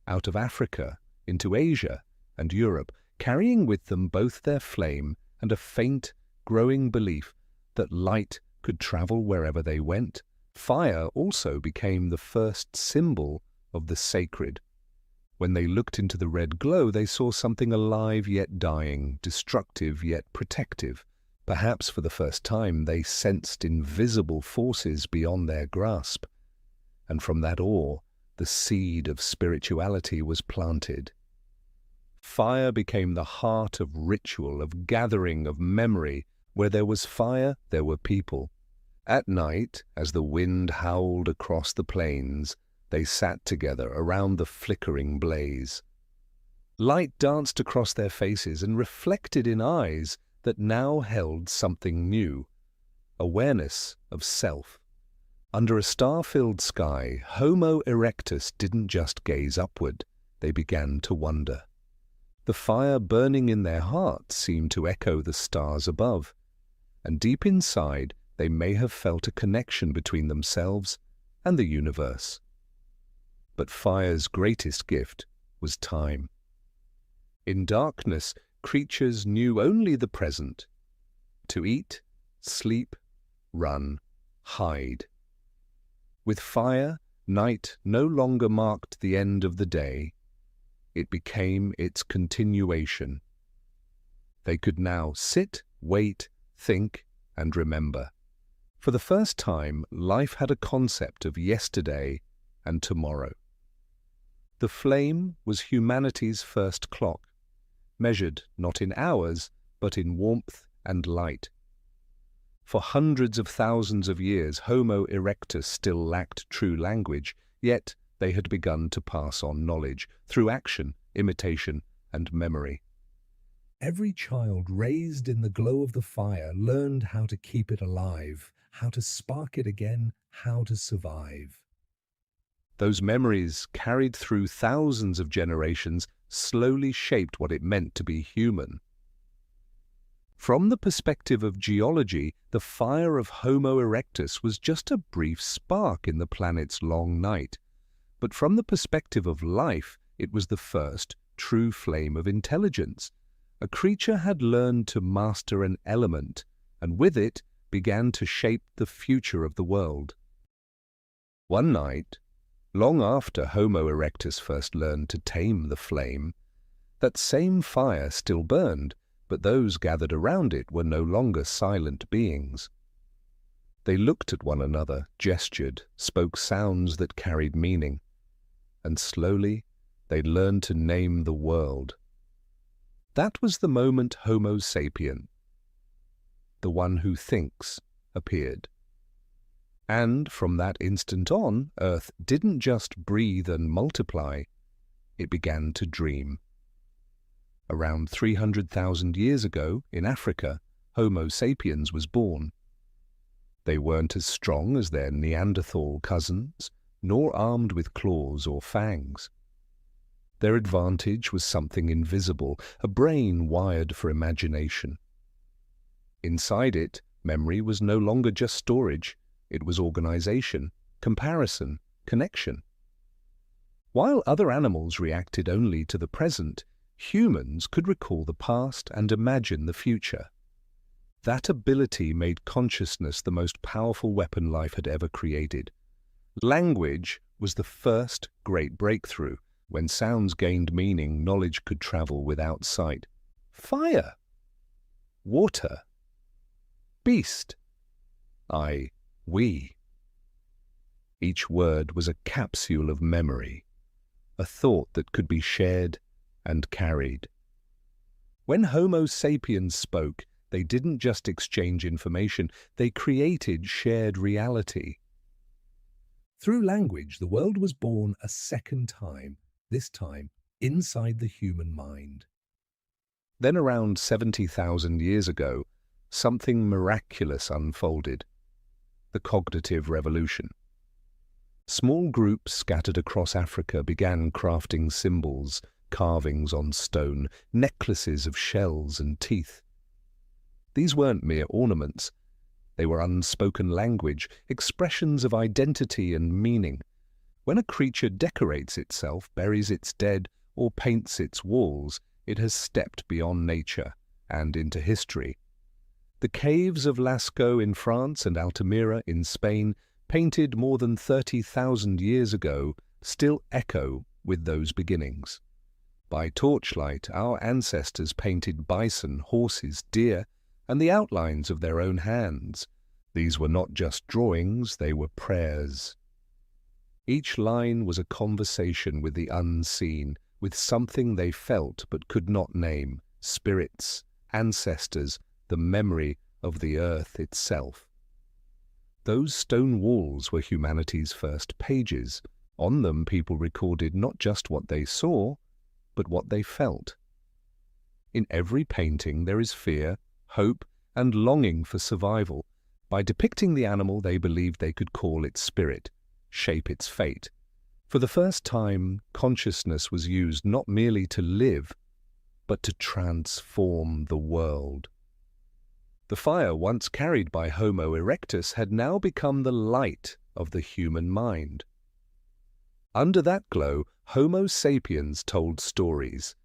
out of Africa, into Asia and Europe, carrying with them both their flame and a faint, growing belief that light could travel wherever they went. Fire also became the first symbol of the sacred. When they looked into the red glow, they saw something alive yet dying, destructive yet protective. Perhaps for the first time they sensed invisible forces beyond their grasp. And from that awe, the seed of spirituality was planted. Fire became the heart of ritual, of gathering, of memory. Where there was fire, there were people. At night, as the wind howled across the plains, they sat together around the flickering blaze. Light danced across their faces and reflected in eyes that now held something new, awareness of self. Under a star-filled sky, Homo erectus didn't just gaze upward, they began to wonder. The fire burning in their hearts seemed to echo the stars above, and deep inside they may have felt a connection between themselves and the universe. But fire's greatest gift was time. In darkness, creatures knew only the present: to eat, sleep, run, hide. With fire, night no longer marked the end of the day. It became its continuation. They could now sit, wait, think, and remember. For the first time, life had a concept of yesterday and tomorrow. The flame was humanity's first clock, measured not in hours, but in warmth and light. For hundreds of thousands of years, Homo erectus still lacked true language, yet they had begun to pass on knowledge through action, imitation, and memory. Every child raised in the glow of the fire learned how to keep it alive, how to spark it again, how to survive. Those memories, carried through thousands of generations, slowly shaped what it meant to be human. From the perspective of geology, the fire of Homo erectus was just a brief spark in the planet's long night. But from the perspective of life, it was the first true flame of intelligence. A creature had learned to master an element, and with it began to shape the future of the world. One night, long after Homo erectus first learned to tame the flame, that same fire still burned, but those gathered around it were no longer silent beings. They looked at one another, gestured, spoke sounds that carried meaning, and slowly they learned to name the world. That was the moment Homo sapien, the one who thinks, appeared. And from that instant on, Earth didn't just breathe and multiply, it began to dream. Around 300,000 years ago, in Africa, Homo sapiens was born. They weren't as strong as their Neanderthal cousins, nor armed with claws or fangs. Their advantage was something invisible, a brain wired for imagination. Inside it, memory was no longer just storage, it was organization, comparison, connection. While other animals reacted only to the present, humans could recall the past and imagine the future. That ability made consciousness the most powerful weapon life had ever created. Language was the first great breakthrough. When sounds gained meaning, knowledge could travel without sight. Fire, water, beast, we. Each word was a capsule of memory, a thought that could be shared and carried. When Homo sapiens spoke, they didn't just exchange information, they created shared reality. Through language, the world was born a second time, this time inside the human mind. Then around 70,000 years ago, something miraculous unfolded: the cognitive revolution. Small groups scattered across Africa began crafting symbols, carvings on stone, necklaces of shells and teeth. These weren't mere ornaments. They were unspoken language, expressions of identity and meaning. When a creature decorates itself, buries its dead, or paints its walls, it has stepped beyond nature and into history. The caves of Lascaux in France and Altamira in Spain, painted more than 30,000 years ago, still echo with those beginnings. By torchlight, our ancestors painted bison, horses, deer, and the outlines of their own hands. These were not just drawings, they were prayers. Each line was a conversation with the unseen, with something they felt but could not name: spirits, ancestors, the memory of the earth itself. Those stone walls were humanity's first pages. On them, people recorded not just what they saw, but what they felt. In every painting there is fear, hope, and longing for survival. By depicting the animal, they believed they could call its spirit, shape its fate. For the first time, consciousness was used not merely to live, but to transform the world. The fire once carried by Homo erectus had now become the light of the human mind. Under that glow, Homo sapiens told stories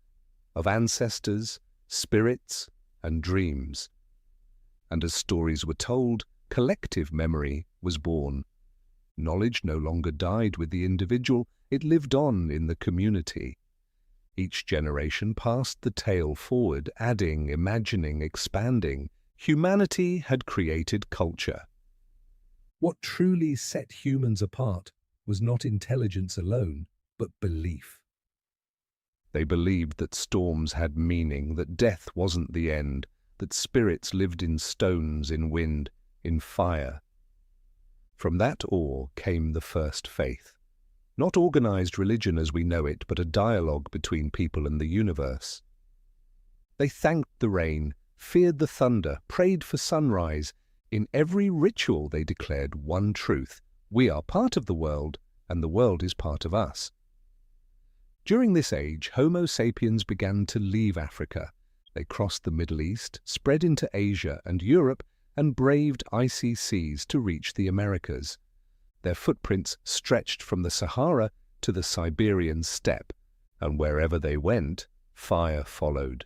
of ancestors, spirits, and dreams. And as stories were told, collective memory was born. Knowledge no longer died with the individual, it lived on in the community. Each generation passed the tale forward, adding, imagining, expanding. Humanity had created culture. What truly set humans apart was not intelligence alone, but belief. They believed that storms had meaning, that death wasn't the end, that spirits lived in stones, in wind, in fire. From that awe came the first faith. Not organized religion as we know it, but a dialogue between people and the universe. They thanked the rain, feared the thunder, prayed for sunrise. In every ritual they declared one truth: we are part of the world, and the world is part of us. During this age, Homo sapiens began to leave Africa. They crossed the Middle East, spread into Asia and Europe, and braved icy seas to reach the Americas. Their footprints stretched from the Sahara to the Siberian steppe, and wherever they went, fire followed.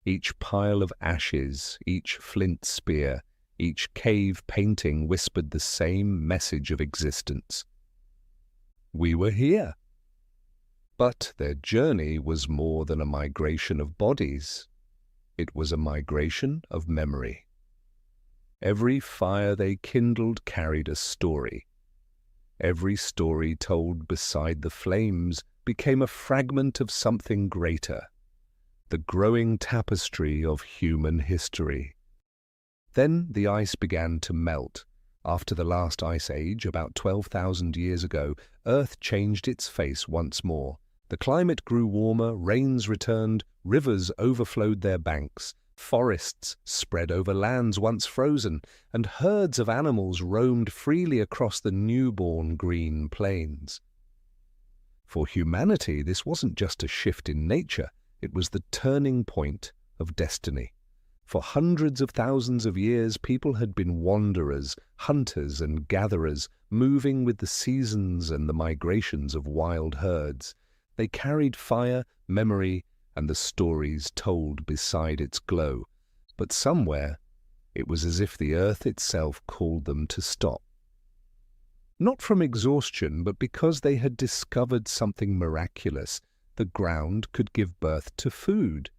Each pile of ashes, each flint spear, each cave painting whispered the same message of existence. We were here. But their journey was more than a migration of bodies. It was a migration of memory. Every fire they kindled carried a story. Every story told beside the flames became a fragment of something greater, the growing tapestry of human history. Then the ice began to melt. After the last ice age, about 12,000 years ago, Earth changed its face once more. The climate grew warmer, rains returned, rivers overflowed their banks, forests spread over lands once frozen, and herds of animals roamed freely across the newborn green plains. For humanity, this wasn't just a shift in nature, it was the turning point of destiny. For hundreds of thousands of years, people had been wanderers, hunters and gatherers, moving with the seasons and the migrations of wild herds. They carried fire, memory, and the stories told beside its glow. But somewhere, it was as if the earth itself called them to stop. Not from exhaustion, but because they had discovered something miraculous. The ground could give birth to food.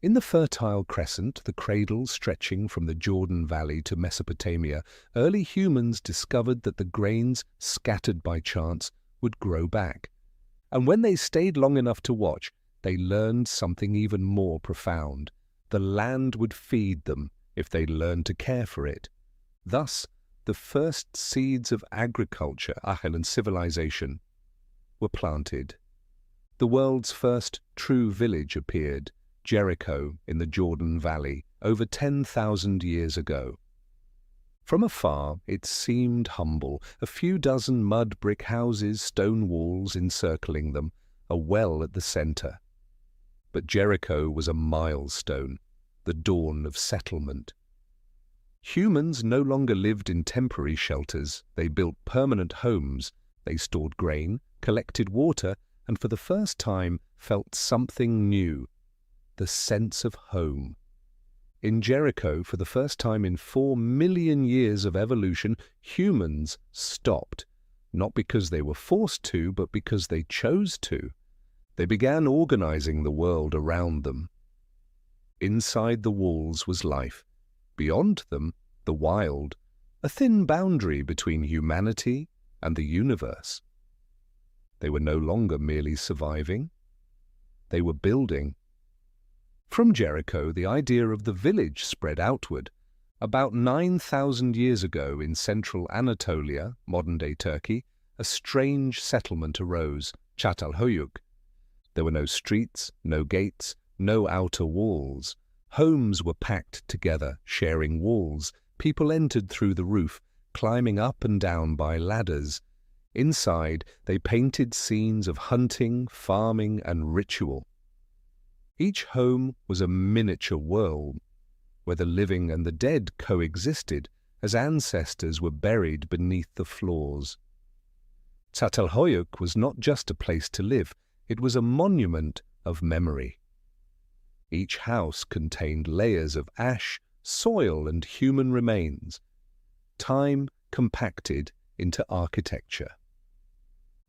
In the Fertile Crescent, the cradle stretching from the Jordan Valley to Mesopotamia, early humans discovered that the grains scattered by chance would grow back. And when they stayed long enough to watch, they learned something even more profound. The land would feed them if they learned to care for it. Thus, the first seeds of agriculture, and civilization, were planted. The world's first true village appeared, Jericho in the Jordan Valley, over 10,000 years ago. From afar, it seemed humble, a few dozen mud brick houses, stone walls encircling them, a well at the center. But Jericho was a milestone, the dawn of settlement. Humans no longer lived in temporary shelters. They built permanent homes. They stored grain, collected water, and for the first time felt something new, the sense of home. In Jericho, for the first time in 4 million years of evolution, humans stopped, not because they were forced to, but because they chose to. They began organizing the world around them. Inside the walls was life. Beyond them, the wild, a thin boundary between humanity and the universe. They were no longer merely surviving. They were building. From Jericho, the idea of the village spread outward. About 9,000 years ago in central Anatolia, modern-day Turkey, a strange settlement arose, Çatalhöyük. There were no streets, no gates, no outer walls. Homes were packed together, sharing walls. People entered through the roof, climbing up and down by ladders. Inside, they painted scenes of hunting, farming, and ritual. Each home was a miniature world, where the living and the dead coexisted, as ancestors were buried beneath the floors. Çatalhöyük was not just a place to live, it was a monument of memory. Each house contained layers of ash, soil, and human remains, time compacted into architecture.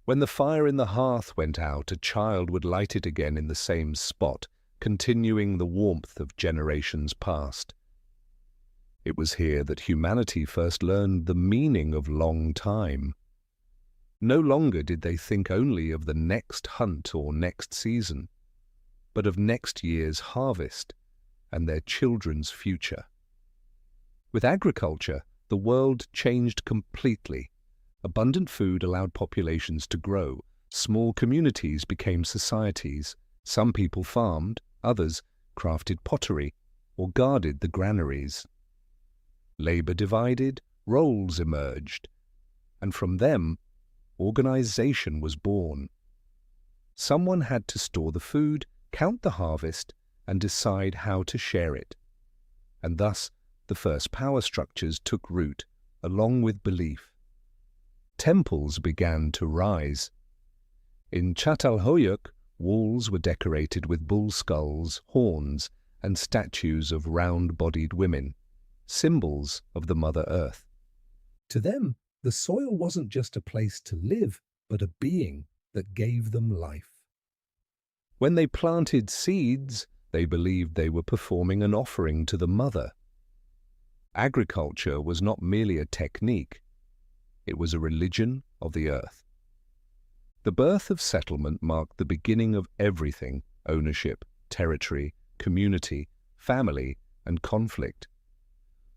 When the fire in the hearth went out, a child would light it again in the same spot, continuing the warmth of generations past. It was here that humanity first learned the meaning of long time. No longer did they think only of the next hunt or next season, but of next year's harvest and their children's future. With agriculture, the world changed completely. Abundant food allowed populations to grow. Small communities became societies. Some people farmed, others crafted pottery or guarded the granaries. Labor divided, roles emerged, and from them, organization was born. Someone had to store the food, count the harvest, and decide how to share it. And thus, the first power structures took root, along with belief. Temples began to rise. In Çatalhöyük, walls were decorated with bull skulls, horns, and statues of round-bodied women, symbols of the Mother Earth. To them, the soil wasn't just a place to live, but a being that gave them life. When they planted seeds, they believed they were performing an offering to the Mother. Agriculture was not merely a technique, it was a religion of the earth. The birth of settlement marked the beginning of everything: ownership, territory, community, family, and conflict.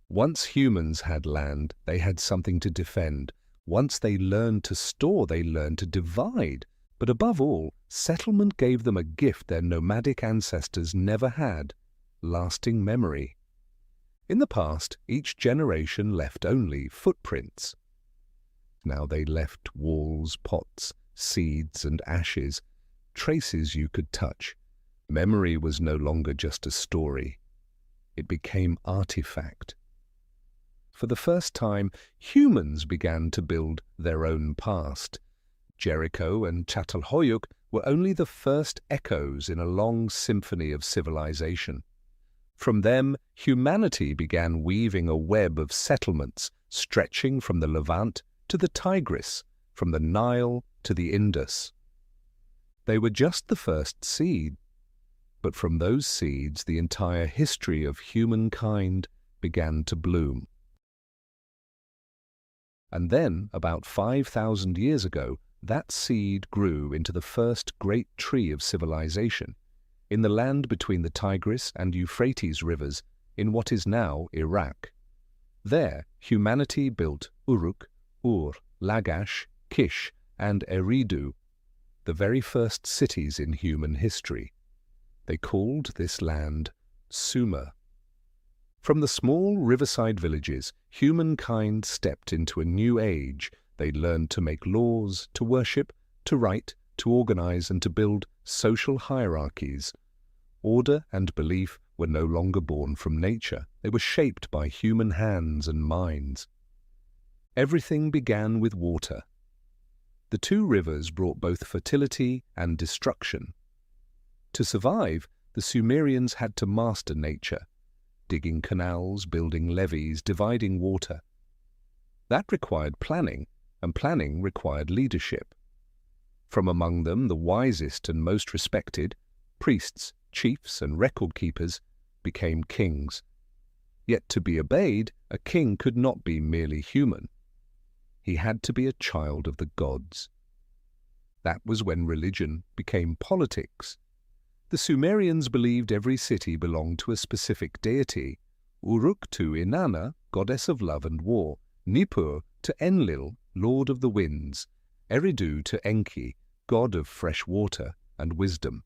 Once humans had land, they had something to defend. Once they learned to store, they learned to divide. But above all, settlement gave them a gift their nomadic ancestors never had: lasting memory. In the past, each generation left only footprints. Now they left walls, pots, seeds, and ashes, traces you could touch. Memory was no longer just a story. It became artifact. For the first time, humans began to build their own past. Jericho and Çatalhöyük were only the first echoes in a long symphony of civilization. From them, humanity began weaving a web of settlements stretching from the Levant to the Tigris, from the Nile to the Indus. They were just the first seed, but from those seeds the entire history of humankind began to bloom. And then, about 5,000 years ago, that seed grew into the first great tree of civilization, in the land between the Tigris and Euphrates rivers, in what is now Iraq. There, humanity built Uruk, Ur, Lagash, Kish, and Eridu, the very first cities in human history. They called this land Sumer. From the small riverside villages, humankind stepped into a new age. They learned to make laws, to worship, to write, to organize, and to build social hierarchies. Order and belief were no longer born from nature. They were shaped by human hands and minds. Everything began with water. The two rivers brought both fertility and destruction. To survive, the Sumerians had to master nature, digging canals, building levees, dividing water. That required planning, and planning required leadership. From among them, the wisest and most respected, priests, chiefs, and record-keepers, became kings. Yet to be obeyed, a king could not be merely human. He had to be a child of the gods. That was when religion became politics. The Sumerians believed every city belonged to a specific deity: Uruk to Inanna, goddess of love and war; Nippur to Enlil, lord of the winds; Eridu to Enki, god of fresh water and wisdom.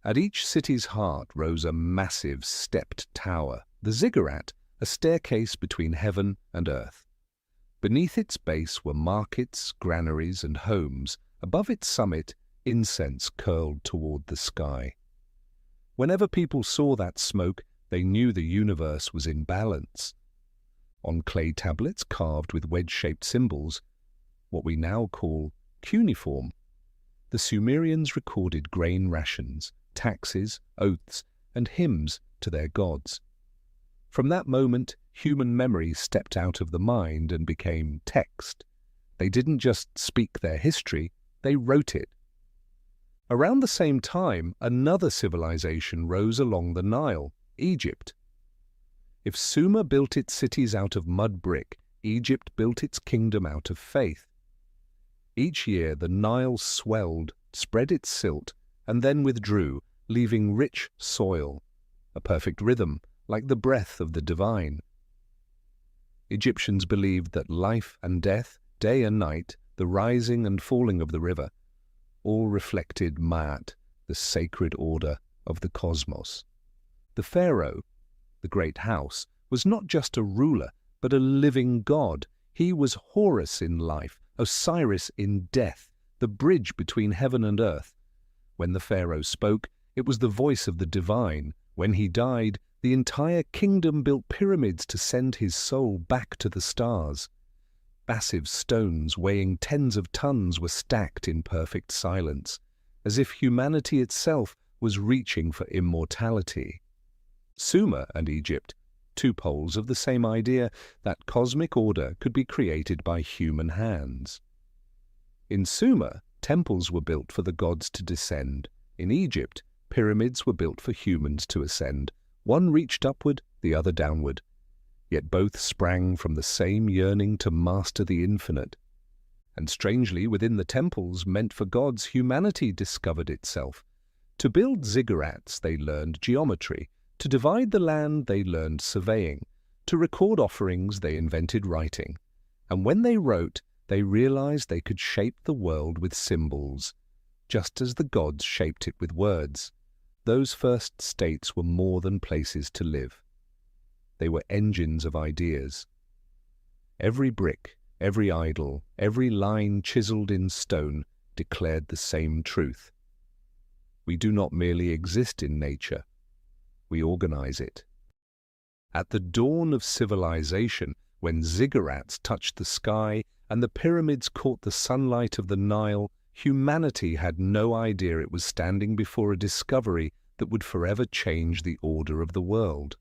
At each city's heart rose a massive stepped tower, the ziggurat, a staircase between heaven and earth. Beneath its base were markets, granaries, and homes. Above its summit, incense curled toward the sky. Whenever people saw that smoke, they knew the universe was in balance. On clay tablets carved with wedge-shaped symbols, what we now call cuneiform, the Sumerians recorded grain rations, taxes, oaths, and hymns to their gods. From that moment, human memory stepped out of the mind and became text. They didn't just speak their history, they wrote it. Around the same time, another civilization rose along the Nile, Egypt. If Sumer built its cities out of mud brick, Egypt built its kingdom out of faith. Each year the Nile swelled, spread its silt, and then withdrew, leaving rich soil, a perfect rhythm, like the breath of the divine. Egyptians believed that life and death, day and night, the rising and falling of the river, all reflected Ma'at, the sacred order of the cosmos. The pharaoh, the great house, was not just a ruler, but a living god. He was Horus in life, Osiris in death, the bridge between heaven and earth. When the pharaoh spoke, it was the voice of the divine. When he died, the entire kingdom built pyramids to send his soul back to the stars. Massive stones weighing tens of tons were stacked in perfect silence, as if humanity itself was reaching for immortality. Sumer and Egypt, two poles of the same idea that cosmic order could be created by human hands. In Sumer, temples were built for the gods to descend. In Egypt, pyramids were built for humans to ascend. One reached upward, the other downward. Yet both sprang from the same yearning to master the infinite. And strangely, within the temples meant for gods, humanity discovered itself. To build ziggurats, they learned geometry. To divide the land, they learned surveying. To record offerings, they invented writing. And when they wrote, they realized they could shape the world with symbols, just as the gods shaped it with words. Those first states were more than places to live. They were engines of ideas. Every brick, every idol, every line chiseled in stone declared the same truth. We do not merely exist in nature, we organize it. At the dawn of civilization, when ziggurats touched the sky and the pyramids caught the sunlight of the Nile, humanity had no idea it was standing before a discovery that would forever change the order of the world.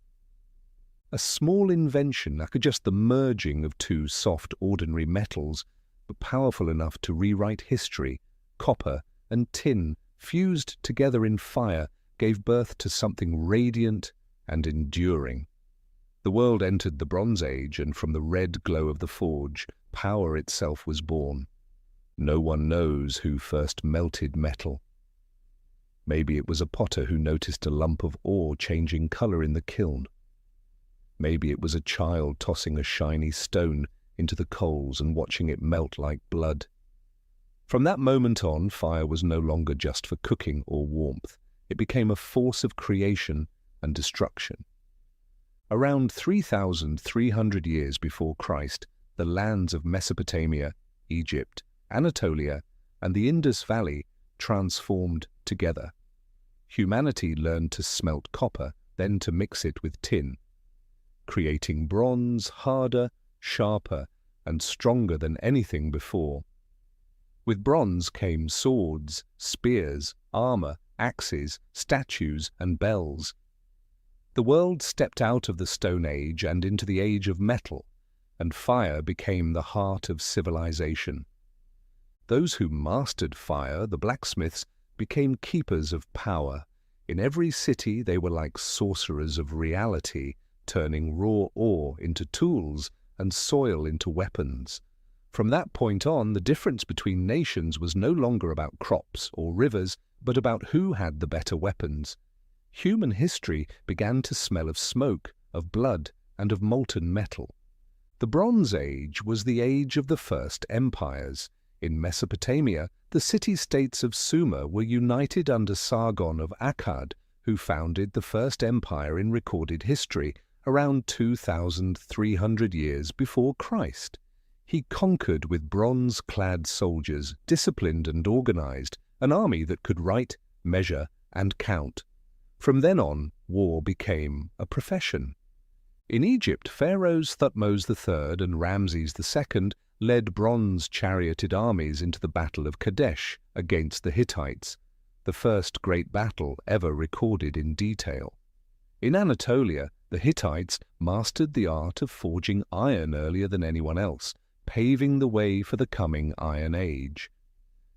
A small invention, like just the merging of two soft, ordinary metals, but powerful enough to rewrite history, copper and tin, fused together in fire, gave birth to something radiant and enduring. The world entered the Bronze Age, and from the red glow of the forge, power itself was born. No one knows who first melted metal. Maybe it was a potter who noticed a lump of ore changing color in the kiln. Maybe it was a child tossing a shiny stone into the coals and watching it melt like blood. From that moment on, fire was no longer just for cooking or warmth. It became a force of creation and destruction. Around 3,300 years before Christ, the lands of Mesopotamia, Egypt, Anatolia, and the Indus Valley transformed together. Humanity learned to smelt copper, then to mix it with tin, creating bronze harder, sharper, and stronger than anything before. With bronze came swords, spears, armor, axes, statues, and bells. The world stepped out of the Stone Age and into the age of metal, and fire became the heart of civilization. Those who mastered fire, the blacksmiths, became keepers of power. In every city they were like sorcerers of reality, turning raw ore into tools and soil into weapons. From that point on, the difference between nations was no longer about crops or rivers, but about who had the better weapons. Human history began to smell of smoke, of blood, and of molten metal. The Bronze Age was the age of the first empires. In Mesopotamia, the city-states of Sumer were united under Sargon of Akkad, who founded the first empire in recorded history, around 2,300 years before Christ. He conquered with bronze-clad soldiers, disciplined and organized, an army that could write, measure, and count. From then on, war became a profession. In Egypt, pharaohs Thutmose III and Ramses II led bronze-charioted armies into the Battle of Kadesh against the Hittites, the first great battle ever recorded in detail. In Anatolia, the Hittites mastered the art of forging iron earlier than anyone else, paving the way for the coming Iron Age.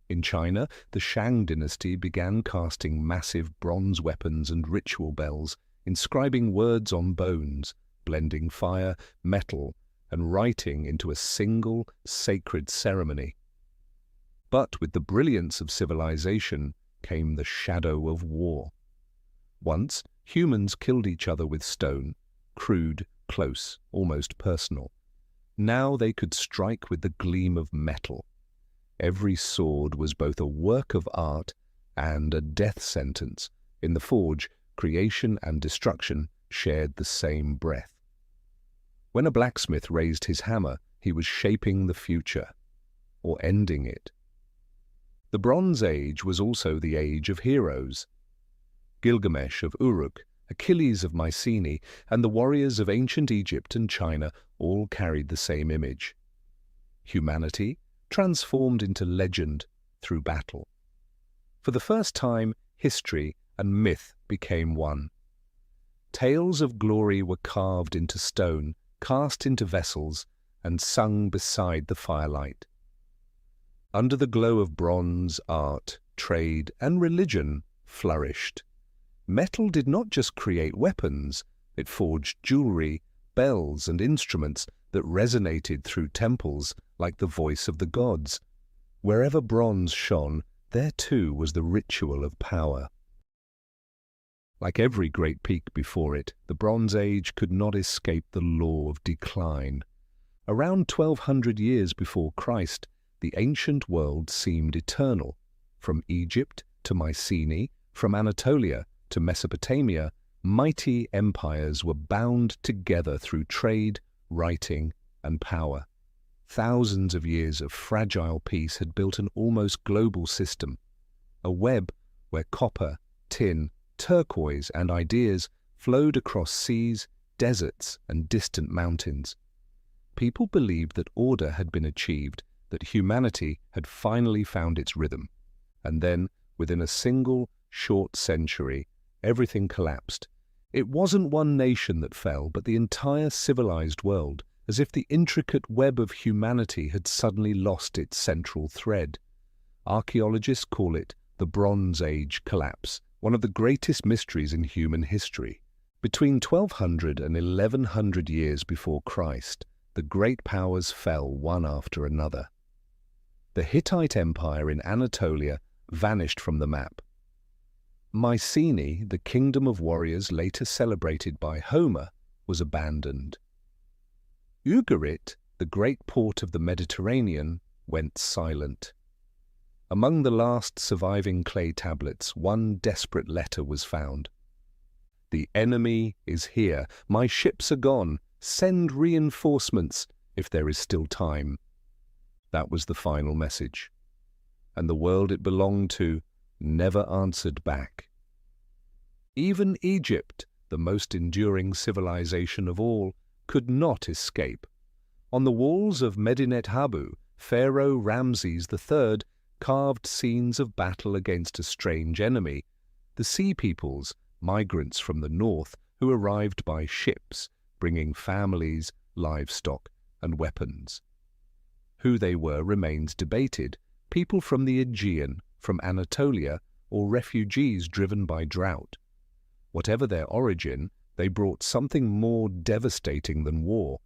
In China, the Shang dynasty began casting massive bronze weapons and ritual bells, inscribing words on bones, blending fire, metal, and writing into a single sacred ceremony. But with the brilliance of civilization came the shadow of war. Once, humans killed each other with stone, crude, close, almost personal. Now they could strike with the gleam of metal. Every sword was both a work of art and a death sentence. In the forge, creation and destruction shared the same breath. When a blacksmith raised his hammer, he was shaping the future, or ending it. The Bronze Age was also the age of heroes. Gilgamesh of Uruk, Achilles of Mycenae, and the warriors of ancient Egypt and China all carried the same image. Humanity transformed into legend through battle. For the first time, history and myth became one. Tales of glory were carved into stone, cast into vessels, and sung beside the firelight. Under the glow of bronze, art, trade, and religion flourished. Metal did not just create weapons, it forged jewelry, bells, and instruments that resonated through temples like the voice of the gods. Wherever bronze shone, there too was the ritual of power. Like every great peak before it, the Bronze Age could not escape the law of decline. Around 1200 years before Christ, the ancient world seemed eternal. From Egypt to Mycenae, from Anatolia to Mesopotamia, mighty empires were bound together through trade, writing, and power. Thousands of years of fragile peace had built an almost global system, a web where copper, tin, turquoise, and ideas flowed across seas, deserts, and distant mountains. People believed that order had been achieved, that humanity had finally found its rhythm. And then, within a single, short century, everything collapsed. It wasn't one nation that fell, but the entire civilized world, as if the intricate web of humanity had suddenly lost its central thread. Archaeologists call it the Bronze Age collapse, one of the greatest mysteries in human history. Between 1200 and 1100 years before Christ, the great powers fell one after another. The Hittite Empire in Anatolia vanished from the map. Mycenae, the kingdom of warriors later celebrated by Homer, was abandoned. Ugarit, the great port of the Mediterranean, went silent. Among the last surviving clay tablets, one desperate letter was found. "The enemy is here. My ships are gone. Send reinforcements if there is still time." That was the final message. And the world it belonged to never answered back. Even Egypt, the most enduring civilization of all, could not escape. On the walls of Medinet Habu, Pharaoh Ramses III carved scenes of battle against a strange enemy, the Sea Peoples, migrants from the north who arrived by ships, bringing families, livestock, and weapons. Who they were remains debated, people from the Aegean, from Anatolia, or refugees driven by drought. Whatever their origin, they brought something more devastating than war,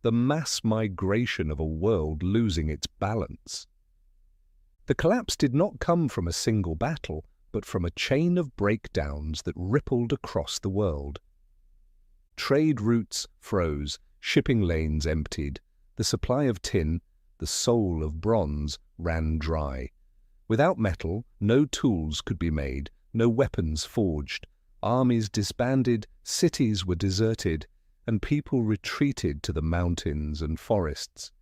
the mass migration of a world losing its balance. The collapse did not come from a single battle, but from a chain of breakdowns that rippled across the world. Trade routes froze, shipping lanes emptied, the supply of tin, the soul of bronze, ran dry. Without metal, no tools could be made, no weapons forged, armies disbanded, cities were deserted, and people retreated to the mountains and forests.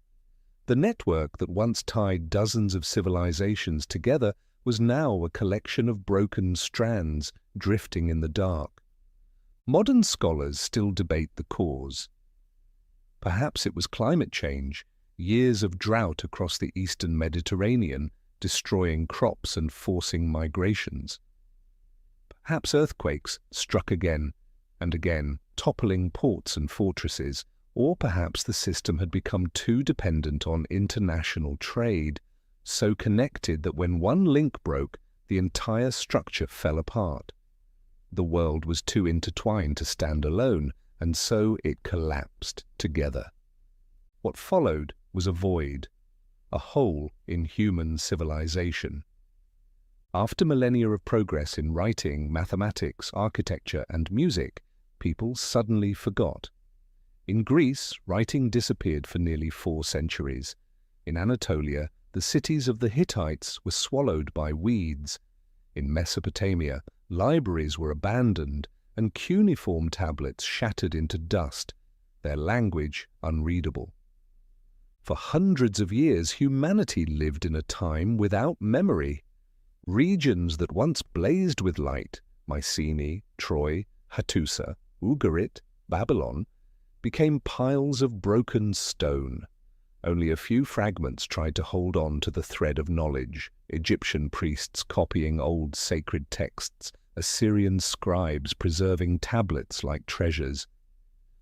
The network that once tied dozens of civilizations together was now a collection of broken strands drifting in the dark. Modern scholars still debate the cause. Perhaps it was climate change, years of drought across the eastern Mediterranean, destroying crops and forcing migrations. Perhaps earthquakes struck again and again, toppling ports and fortresses, or perhaps the system had become too dependent on international trade, so connected that when one link broke, the entire structure fell apart. The world was too intertwined to stand alone, and so it collapsed together. What followed was a void, a hole in human civilization. After millennia of progress in writing, mathematics, architecture, and music, people suddenly forgot. In Greece, writing disappeared for nearly 4 centuries. In Anatolia, the cities of the Hittites were swallowed by weeds. In Mesopotamia, libraries were abandoned and cuneiform tablets shattered into dust, their language unreadable. For hundreds of years, humanity lived in a time without memory. Regions that once blazed with light, Mycenae, Troy, Hattusa, Ugarit, Babylon, became piles of broken stone. Only a few fragments tried to hold on to the thread of knowledge, Egyptian priests copying old sacred texts, Assyrian scribes preserving tablets like treasures.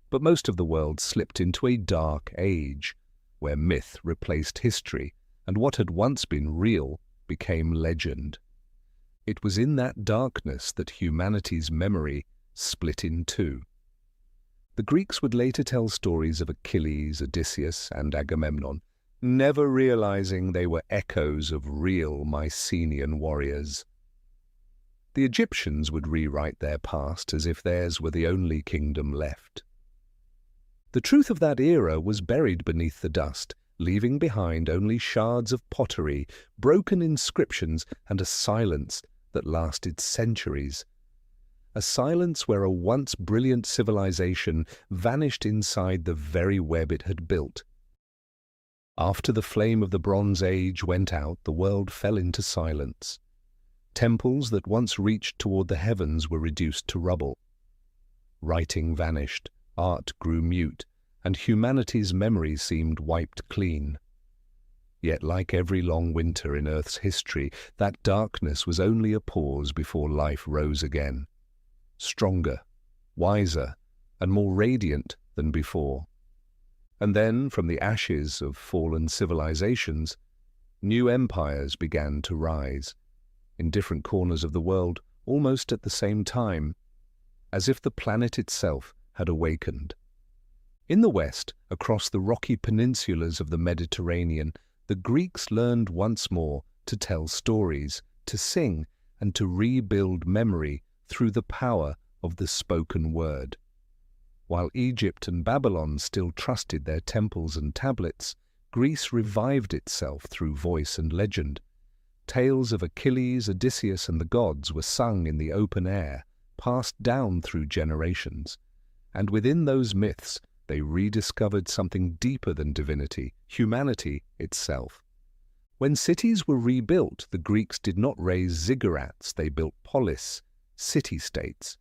But most of the world slipped into a dark age, where myth replaced history, and what had once been real became legend. It was in that darkness that humanity's memory split in two. The Greeks would later tell stories of Achilles, Odysseus, and Agamemnon, never realizing they were echoes of real Mycenaean warriors. The Egyptians would rewrite their past as if theirs were the only kingdom left. The truth of that era was buried beneath the dust, leaving behind only shards of pottery, broken inscriptions, and a silence that lasted centuries. A silence where a once brilliant civilization vanished inside the very web it had built. After the flame of the Bronze Age went out, the world fell into silence. Temples that once reached toward the heavens were reduced to rubble. Writing vanished, art grew mute, and humanity's memory seemed wiped clean. Yet, like every long winter in Earth's history, that darkness was only a pause before life rose again. Stronger, wiser, and more radiant than before. And then, from the ashes of fallen civilizations, new empires began to rise, in different corners of the world, almost at the same time, as if the planet itself had awakened. In the West, across the rocky peninsulas of the Mediterranean, the Greeks learned once more to tell stories, to sing, and to rebuild memory through the power of the spoken word. While Egypt and Babylon still trusted their temples and tablets, Greece revived itself through voice and legend. Tales of Achilles, Odysseus, and the gods were sung in the open air, passed down through generations. And within those myths, they rediscovered something deeper than divinity, humanity itself. When cities were rebuilt, the Greeks did not raise ziggurats, they built polis, city-states.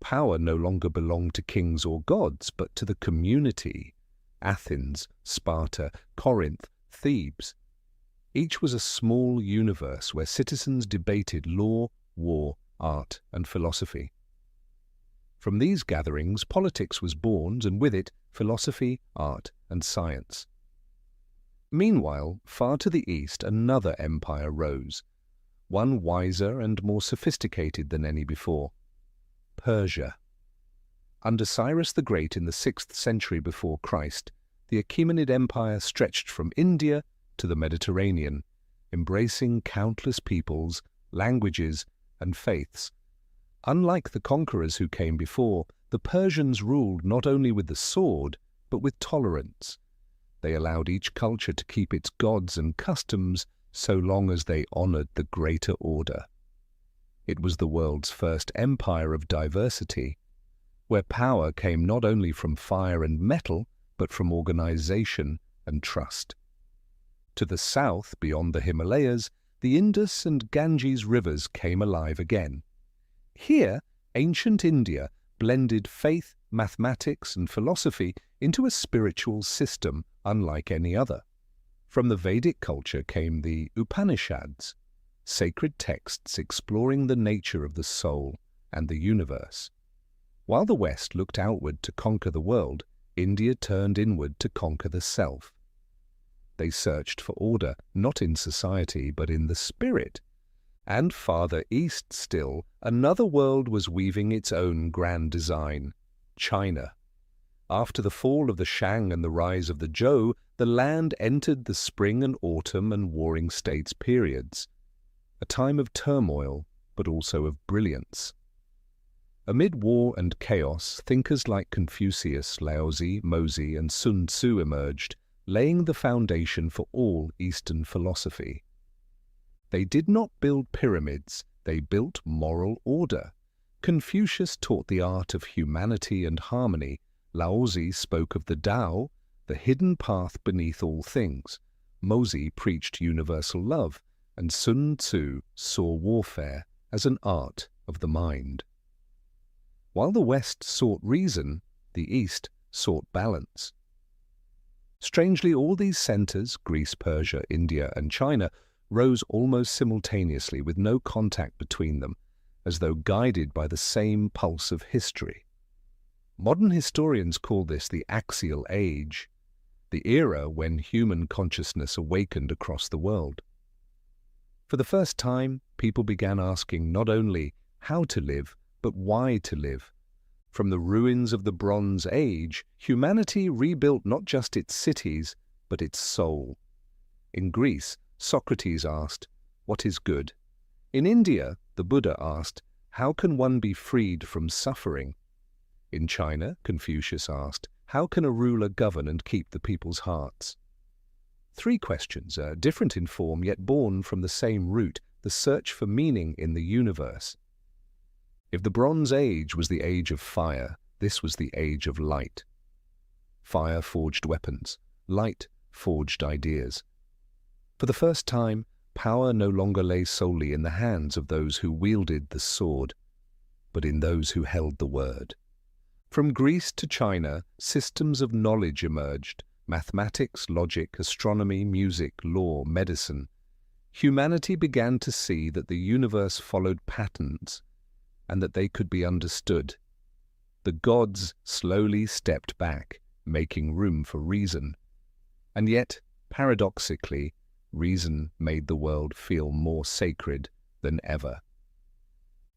Power no longer belonged to kings or gods, but to the community. Athens, Sparta, Corinth, Thebes. Each was a small universe where citizens debated law, war, art, and philosophy. From these gatherings, politics was born, and with it, philosophy, art, and science. Meanwhile, far to the east, another empire rose, one wiser and more sophisticated than any before. Persia. Under Cyrus the Great in the 6th century before Christ, the Achaemenid Empire stretched from India to the Mediterranean, embracing countless peoples, languages, and faiths. Unlike the conquerors who came before, the Persians ruled not only with the sword, but with tolerance. They allowed each culture to keep its gods and customs so long as they honored the greater order. It was the world's first empire of diversity, where power came not only from fire and metal, but from organization and trust. To the south, beyond the Himalayas, the Indus and Ganges rivers came alive again. Here, ancient India, blended faith, mathematics, and philosophy into a spiritual system unlike any other. From the Vedic culture came the Upanishads, sacred texts exploring the nature of the soul and the universe. While the West looked outward to conquer the world, India turned inward to conquer the self. They searched for order, not in society, but in the spirit. And farther east still, another world was weaving its own grand design, China. After the fall of the Shang and the rise of the Zhou, the land entered the spring and autumn and warring states periods, a time of turmoil, but also of brilliance. Amid war and chaos, thinkers like Confucius, Laozi, Mozi, and Sun Tzu emerged, laying the foundation for all Eastern philosophy. They did not build pyramids, they built moral order. Confucius taught the art of humanity and harmony. Laozi spoke of the Tao, the hidden path beneath all things. Mozi preached universal love, and Sun Tzu saw warfare as an art of the mind. While the West sought reason, the East sought balance. Strangely, all these centers, Greece, Persia, India, and China, rose almost simultaneously with no contact between them, as though guided by the same pulse of history. Modern historians call this the axial age, the era when human consciousness awakened across the world. For the first time, people began asking not only how to live, but why to live. From the ruins of the Bronze Age, humanity rebuilt not just its cities, but its soul. In Greece, Socrates asked, "What is good?" In India, the Buddha asked, "How can one be freed from suffering?" In China, Confucius asked, "How can a ruler govern and keep the people's hearts?" Three questions, different in form yet born from the same root, the search for meaning in the universe. If the Bronze Age was the age of fire, this was the age of light. Fire forged weapons, light forged ideas. For the first time, power no longer lay solely in the hands of those who wielded the sword, but in those who held the word. From Greece to China, systems of knowledge emerged: mathematics, logic, astronomy, music, law, medicine. Humanity began to see that the universe followed patterns, and that they could be understood. The gods slowly stepped back, making room for reason. And yet, paradoxically, reason made the world feel more sacred than ever.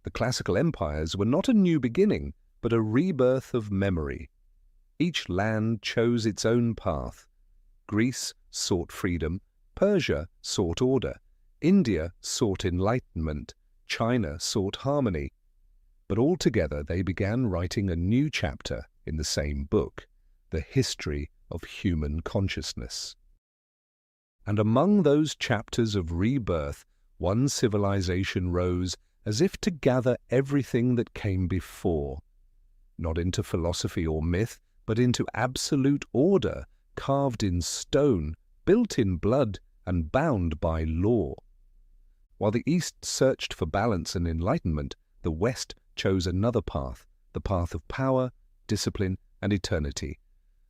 The classical empires were not a new beginning, but a rebirth of memory. Each land chose its own path. Greece sought freedom, Persia sought order, India sought enlightenment, China sought harmony. But all together they began writing a new chapter in the same book, the history of human consciousness. And among those chapters of rebirth, one civilization rose as if to gather everything that came before, not into philosophy or myth, but into absolute order, carved in stone, built in blood, and bound by law. While the East searched for balance and enlightenment, the West chose another path, the path of power, discipline, and eternity.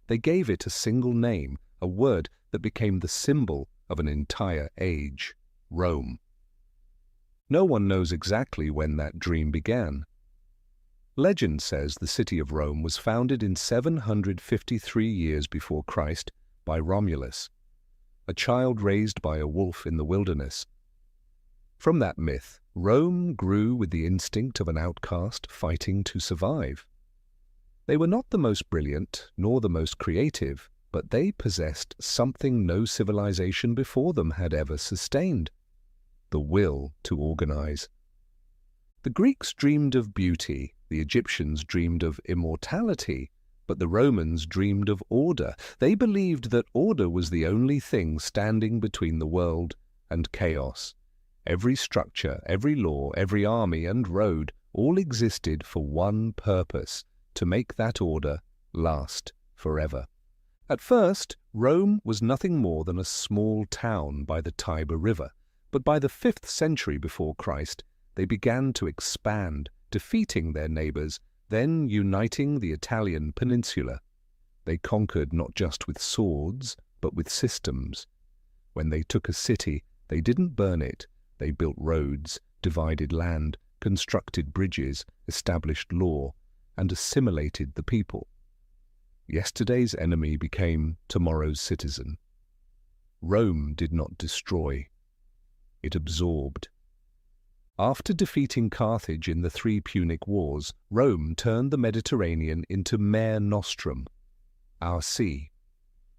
They gave it a single name, a word that became the symbol of an entire age: Rome. No one knows exactly when that dream began. Legend says the city of Rome was founded in 753 years before Christ by Romulus, a child raised by a wolf in the wilderness. From that myth, Rome grew with the instinct of an outcast fighting to survive. They were not the most brilliant, nor the most creative, but they possessed something no civilization before them had ever sustained: the will to organize. The Greeks dreamed of beauty, the Egyptians dreamed of immortality, but the Romans dreamed of order. They believed that order was the only thing standing between the world and chaos. Every structure, every law, every army and road all existed for one purpose: to make that order last forever. At first, Rome was nothing more than a small town by the Tiber River, but by the 5th century before Christ, they began to expand, defeating their neighbors then uniting the Italian peninsula. They conquered not just with swords, but with systems. When they took a city, they didn't burn it. They built roads, divided land, constructed bridges, established law, and assimilated the people. Yesterday's enemy became tomorrow's citizen. Rome did not destroy. It absorbed. After defeating Carthage in the 3 Punic Wars, Rome turned the Mediterranean into Mare Nostrum, our sea.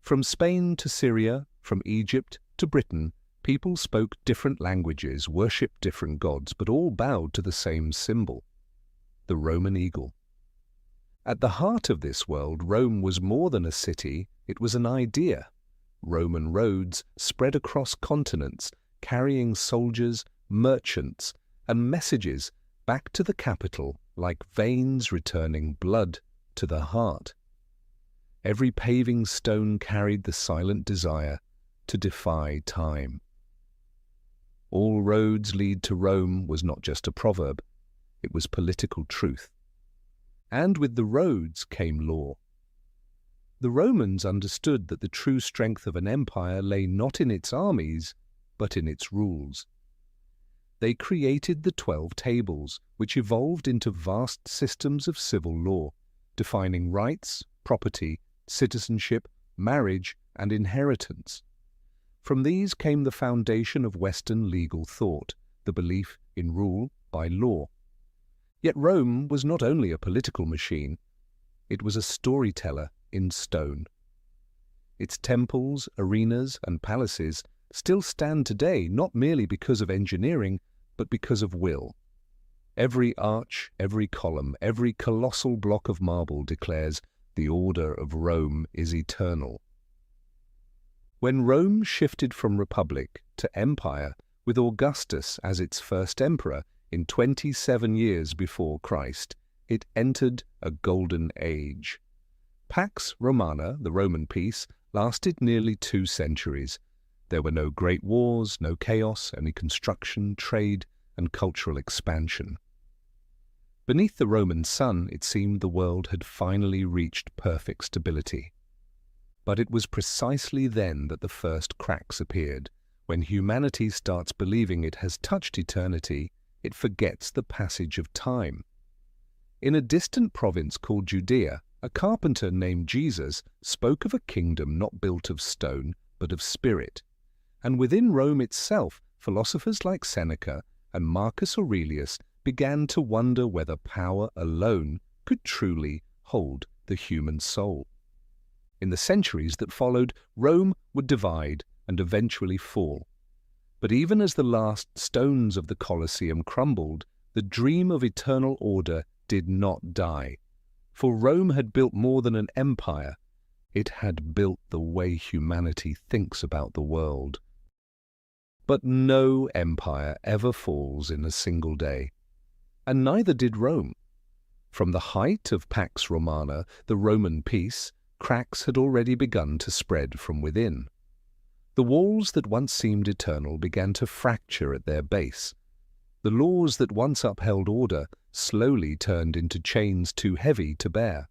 From Spain to Syria, from Egypt to Britain, people spoke different languages, worshipped different gods, but all bowed to the same symbol, the Roman eagle. At the heart of this world, Rome was more than a city, it was an idea. Roman roads spread across continents, carrying soldiers, merchants, and messages back to the capital like veins returning blood to the heart. Every paving stone carried the silent desire to defy time. All roads lead to Rome was not just a proverb, it was political truth. And with the roads came law. The Romans understood that the true strength of an empire lay not in its armies, but in its rules. They created the 12 tables, which evolved into vast systems of civil law, defining rights, property, citizenship, marriage, and inheritance. From these came the foundation of Western legal thought, the belief in rule by law. Yet Rome was not only a political machine, it was a storyteller in stone. Its temples, arenas, and palaces still stand today not merely because of engineering, but because of will. Every arch, every column, every colossal block of marble declares the order of Rome is eternal. When Rome shifted from republic to empire, with Augustus as its first emperor in 27 years before Christ, it entered a golden age. Pax Romana, the Roman peace, lasted nearly 2 centuries. There were no great wars, no chaos, only construction, trade, and cultural expansion. Beneath the Roman sun, it seemed the world had finally reached perfect stability. But it was precisely then that the first cracks appeared. When humanity starts believing it has touched eternity, it forgets the passage of time. In a distant province called Judea, a carpenter named Jesus spoke of a kingdom not built of stone, but of spirit. And within Rome itself, philosophers like Seneca and Marcus Aurelius began to wonder whether power alone could truly hold the human soul. In the centuries that followed, Rome would divide and eventually fall. But even as the last stones of the Colosseum crumbled, the dream of eternal order did not die. For Rome had built more than an empire. It had built the way humanity thinks about the world. But no empire ever falls in a single day. And neither did Rome. From the height of Pax Romana, the Roman peace, cracks had already begun to spread from within. The walls that once seemed eternal began to fracture at their base. The laws that once upheld order slowly turned into chains too heavy to bear.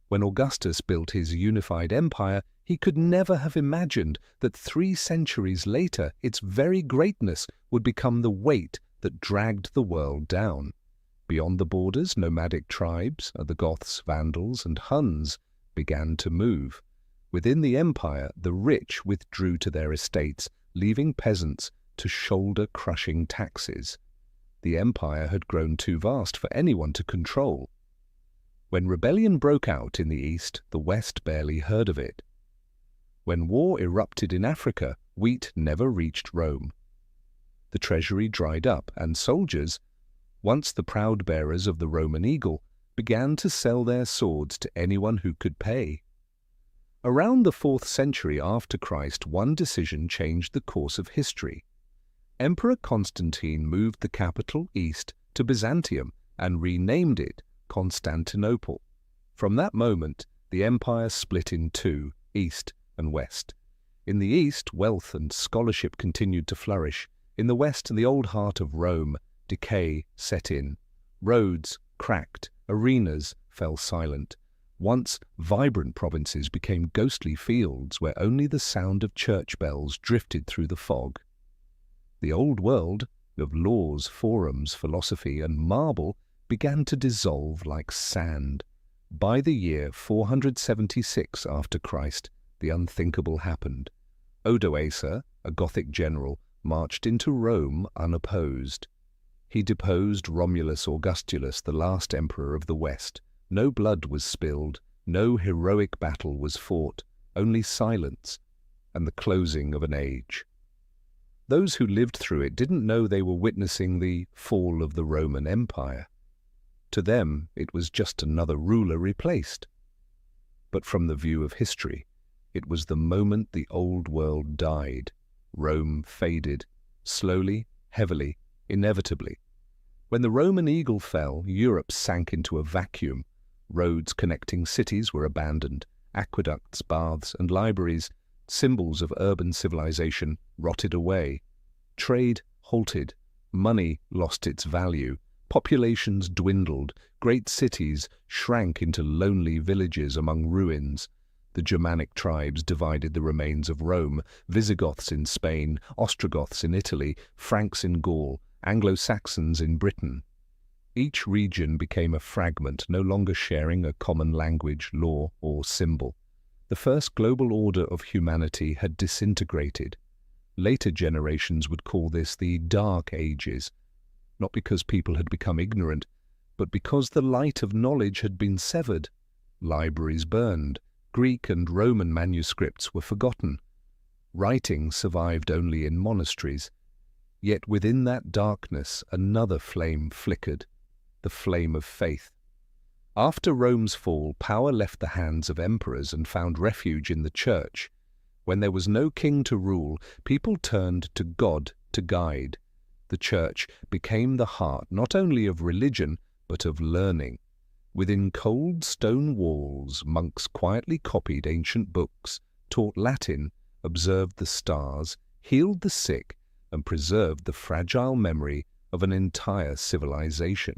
When Augustus built his unified empire, he could never have imagined that 3 centuries later its very greatness would become the weight that dragged the world down. Beyond the borders, nomadic tribes, the Goths, Vandals, and Huns, began to move. Within the empire, the rich withdrew to their estates, leaving peasants to shoulder crushing taxes. The empire had grown too vast for anyone to control. When rebellion broke out in the east, the west barely heard of it. When war erupted in Africa, wheat never reached Rome. The treasury dried up, and soldiers, once the proud bearers of the Roman eagle, began to sell their swords to anyone who could pay. Around the 4th century after Christ, one decision changed the course of history. Emperor Constantine moved the capital east to Byzantium and renamed it Constantinople. From that moment, the empire split in 2, east and west. In the east, wealth and scholarship continued to flourish. In the west, the old heart of Rome, decay set in. Roads cracked Arenas fell silent. Once vibrant provinces became ghostly fields where only the sound of church bells drifted through the fog. The old world of laws, forums, philosophy, and marble began to dissolve like sand. By the year 476 after Christ, the unthinkable happened. Odoacer, a Gothic general, marched into Rome unopposed. He deposed Romulus Augustulus, the last emperor of the West. No blood was spilled, no heroic battle was fought, only silence and the closing of an age. Those who lived through it didn't know they were witnessing the fall of the Roman Empire. To them, it was just another ruler replaced. But from the view of history, it was the moment the old world died. Rome faded, slowly, heavily, inevitably. When the Roman eagle fell, Europe sank into a vacuum. Roads connecting cities were abandoned. Aqueducts, baths, and libraries, symbols of urban civilization, rotted away. Trade halted. Money lost its value. Populations dwindled. Great cities shrank into lonely villages among ruins. The Germanic tribes divided the remains of Rome, Visigoths in Spain, Ostrogoths in Italy, Franks in Gaul, Anglo-Saxons in Britain. Each region became a fragment, no longer sharing a common language, law, or symbol. The first global order of humanity had disintegrated. Later generations would call this the Dark Ages, not because people had become ignorant, but because the light of knowledge had been severed. Libraries burned. Greek and Roman manuscripts were forgotten. Writing survived only in monasteries. Yet within that darkness another flame flickered, the flame of faith. After Rome's fall, power left the hands of emperors and found refuge in the church. When there was no king to rule, people turned to God to guide. The church became the heart not only of religion, but of learning. Within cold stone walls, monks quietly copied ancient books, taught Latin, observed the stars, healed the sick, and preserved the fragile memory of an entire civilization.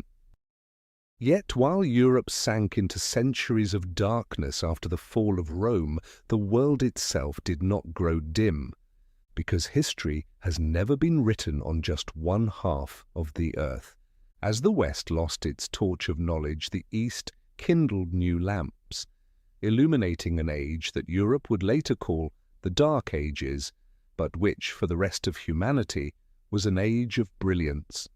Yet while Europe sank into centuries of darkness after the fall of Rome, the world itself did not grow dim, because history has never been written on just one half of the earth. As the West lost its torch of knowledge, the East kindled new lamps, illuminating an age that Europe would later call the Dark Ages, but which, for the rest of humanity, was an age of brilliance.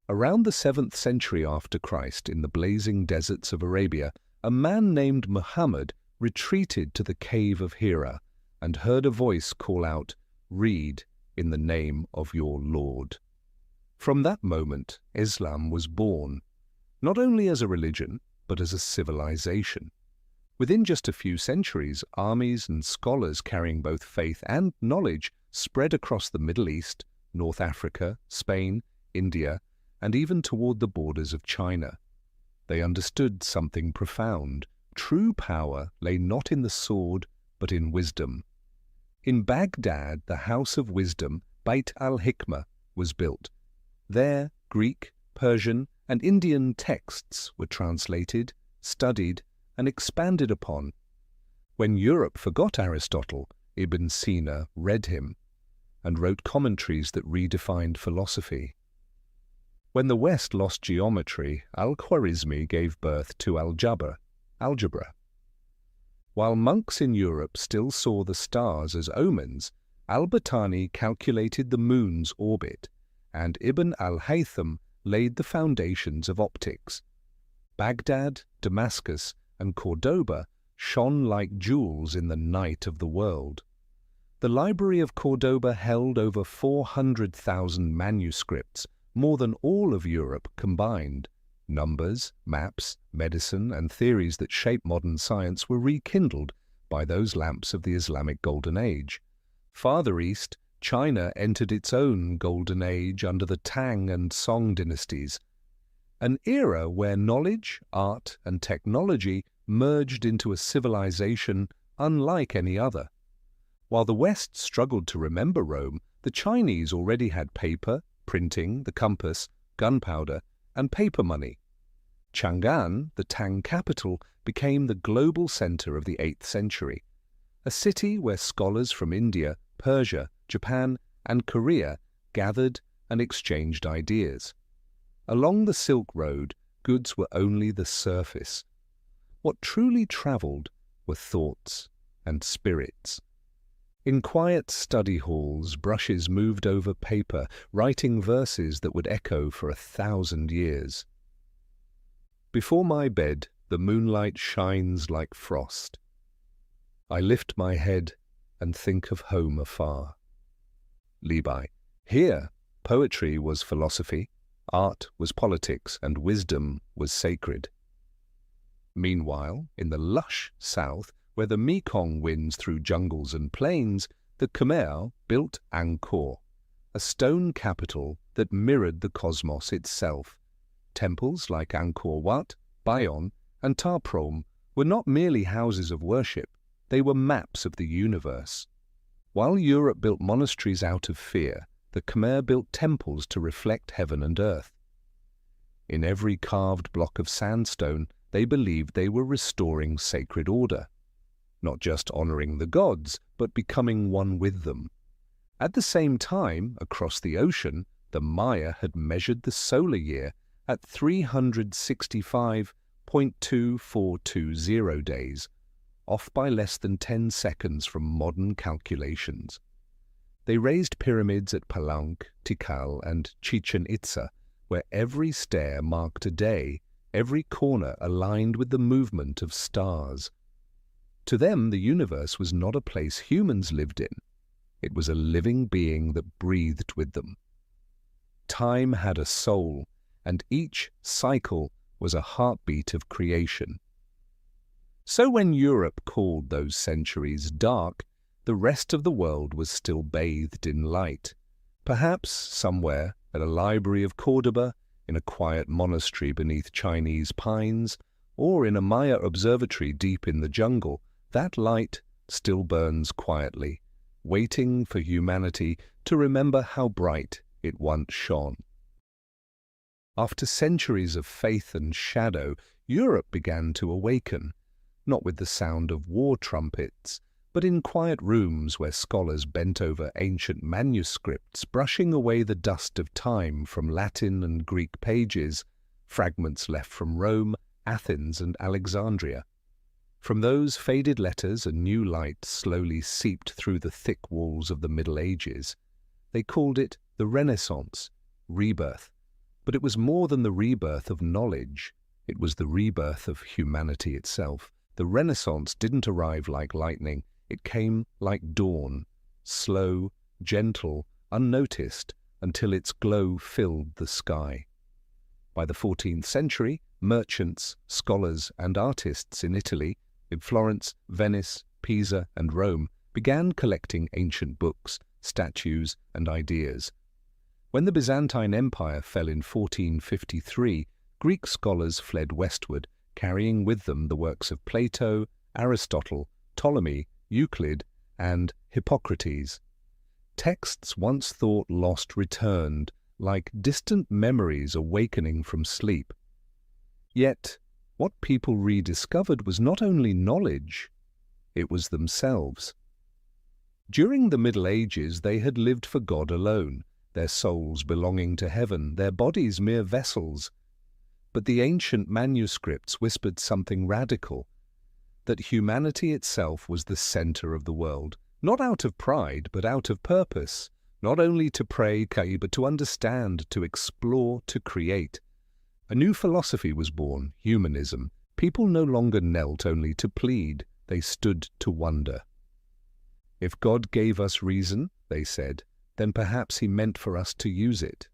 Around the 7th century after Christ, in the blazing deserts of Arabia, a man named Muhammad retreated to the cave of Hira and heard a voice call out, "Read in the name of your Lord." From that moment, Islam was born, not only as a religion, but as a civilization. Within just a few centuries, armies and scholars carrying both faith and knowledge spread across the Middle East, North Africa, Spain, India, and even toward the borders of China. They understood something profound. True power lay not in the sword, but in wisdom. In Baghdad, the House of Wisdom, Bait al-Hikmah, was built. There, Greek, Persian, and Indian texts were translated, studied, and expanded upon. When Europe forgot Aristotle, Ibn Sina read him and wrote commentaries that redefined philosophy. When the West lost geometry, Al-Khwarizmi gave birth to algebra. While monks in Europe still saw the stars as omens, Al-Battani calculated the moon's orbit, and Ibn al-Haytham laid the foundations of optics. Baghdad, Damascus, and Cordoba shone like jewels in the night of the world. The Library of Cordoba held over 400,000 manuscripts, more than all of Europe combined. Numbers, maps, medicine, and theories that shape modern science were rekindled by those lamps of the Islamic Golden Age. Farther east, China entered its own Golden Age under the Tang and Song dynasties, an era where knowledge, art, and technology merged into a civilization unlike any other. While the West struggled to remember Rome, the Chinese already had paper, printing, the compass, gunpowder, and paper money. Chang'an, the Tang capital, became the global center of the 8th century, a city where scholars from India, Persia, Japan, and Korea gathered and exchanged ideas. Along the Silk Road, goods were only the surface. What truly traveled were thoughts and spirits. In quiet study halls, brushes moved over paper, writing verses that would echo for 1,000 years. Before my bed, the moonlight shines like frost. I lift my head and think of home afar. Libai. Here, poetry was philosophy, art was politics, and wisdom was sacred. Meanwhile, in the lush south, where the Mekong winds through jungles and plains, the Khmer built Angkor, a stone capital that mirrored the cosmos itself. Temples like Angkor Wat, Bayon, and Ta Prohm were not merely houses of worship, they were maps of the universe. While Europe built monasteries out of fear, the Khmer built temples to reflect heaven and earth. In every carved block of sandstone, they believed they were restoring sacred order, not just honoring the gods, but becoming one with them. At the same time, across the ocean, the Maya had measured the solar year at 365.2420 days, off by less than 10 seconds from modern calculations. They raised pyramids at Palenque, Tikal, and Chichen Itza, where every stair marked a day, every corner aligned with the movement of stars. To them, the universe was not a place humans lived in. It was a living being that breathed with them. Time had a soul, and each cycle was a heartbeat of creation. So when Europe called those centuries dark, the rest of the world was still bathed in light. Perhaps somewhere at a library of Cordoba, in a quiet monastery beneath Chinese pines, or in a Maya observatory deep in the jungle, that light still burns quietly, waiting for humanity to remember how bright it once shone. After centuries of faith and shadow, Europe began to awaken, not with the sound of war trumpets, but in quiet rooms where scholars bent over ancient manuscripts, brushing away the dust of time from Latin and Greek pages, fragments left from Rome, Athens, and Alexandria. From those faded letters, a new light slowly seeped through the thick walls of the Middle Ages. They called it the Renaissance, rebirth. But it was more than the rebirth of knowledge. It was the rebirth of humanity itself. The Renaissance didn't arrive like lightning. It came like dawn, slow, gentle, unnoticed, until its glow filled the sky. By the 14th century, merchants, scholars, and artists in Italy, in Florence, Venice, Pisa, and Rome, began collecting ancient books, statues, and ideas. When the Byzantine Empire fell in 1453, Greek scholars fled westward, carrying with them the works of Plato, Aristotle, Ptolemy, Euclid, and Hippocrates. Texts once thought lost returned, like distant memories awakening from sleep. Yet, what people rediscovered was not only knowledge, it was themselves. During the Middle Ages, they had lived for God alone, their souls belonging to heaven, their bodies mere vessels. But the ancient manuscripts whispered something radical, that humanity itself was the center of the world, not out of pride, but out of purpose, not only to pray, but to understand, to explore, to create. A new philosophy was born, humanism. People no longer knelt only to plead, they stood to wonder. If God gave us reason, they said, then perhaps he meant for us to use it.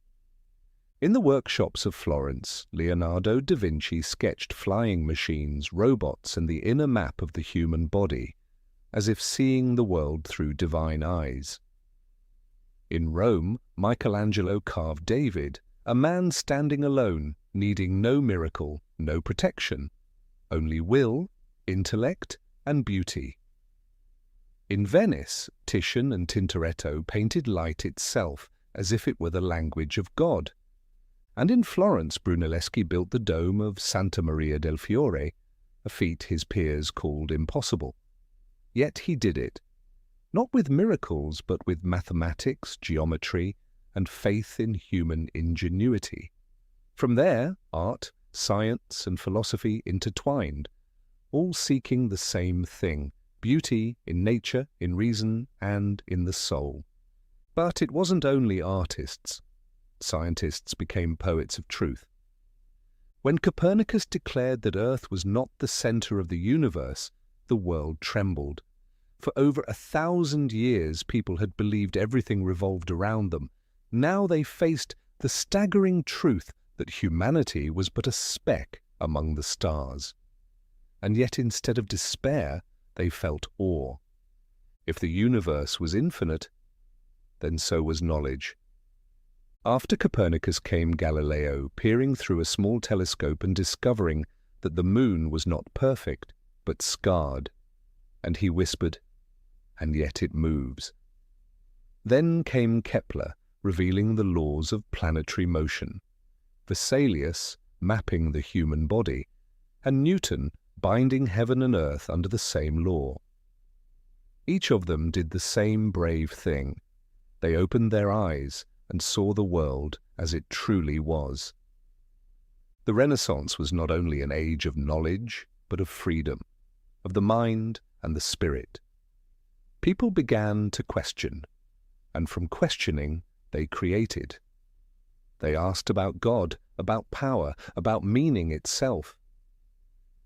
In the workshops of Florence, Leonardo da Vinci sketched flying machines, robots, and the inner map of the human body, as if seeing the world through divine eyes. In Rome, Michelangelo carved David, a man standing alone, needing no miracle, no protection, only will, intellect, and beauty. In Venice, Titian and Tintoretto painted light itself as if it were the language of God. And in Florence, Brunelleschi built the dome of Santa Maria del Fiore, a feat his peers called impossible. Yet he did it, not with miracles, but with mathematics, geometry, and faith in human ingenuity. From there, art, science, and philosophy intertwined, all seeking the same thing: beauty in nature, in reason, and in the soul. But it wasn't only artists. Scientists became poets of truth. When Copernicus declared that Earth was not the center of the universe, the world trembled. For over 1,000 years, people had believed everything revolved around them. Now they faced the staggering truth that humanity was but a speck among the stars. And yet, instead of despair, they felt awe. If the universe was infinite, then so was knowledge. After Copernicus came Galileo, peering through a small telescope and discovering that the moon was not perfect, but scarred. And he whispered, "And yet it moves." Then came Kepler, revealing the laws of planetary motion, Vesalius mapping the human body, and Newton binding heaven and earth under the same law. Each of them did the same brave thing. They opened their eyes and saw the world as it truly was. The Renaissance was not only an age of knowledge, but of freedom, of the mind and the spirit. People began to question, and from questioning, they created. They asked about God, about power, about meaning itself.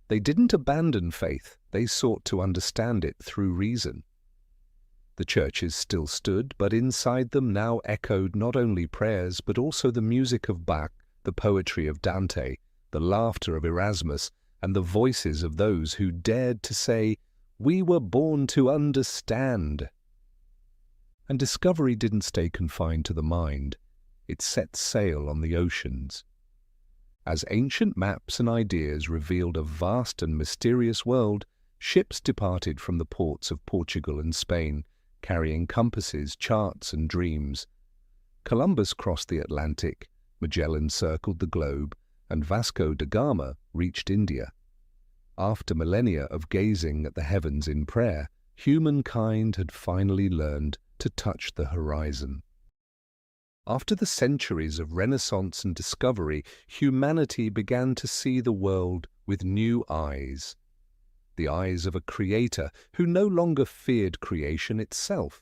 They didn't abandon faith, they sought to understand it through reason. The churches still stood, but inside them now echoed not only prayers, but also the music of Bach, the poetry of Dante, the laughter of Erasmus, and the voices of those who dared to say, "We were born to understand." And discovery didn't stay confined to the mind. It set sail on the oceans. As ancient maps and ideas revealed a vast and mysterious world, ships departed from the ports of Portugal and Spain, carrying compasses, charts, and dreams. Columbus crossed the Atlantic, Magellan circled the globe, and Vasco da Gama reached India. After millennia of gazing at the heavens in prayer, humankind had finally learned to touch the horizon. After the centuries of Renaissance and discovery, humanity began to see the world with new eyes. The eyes of a creator who no longer feared creation itself.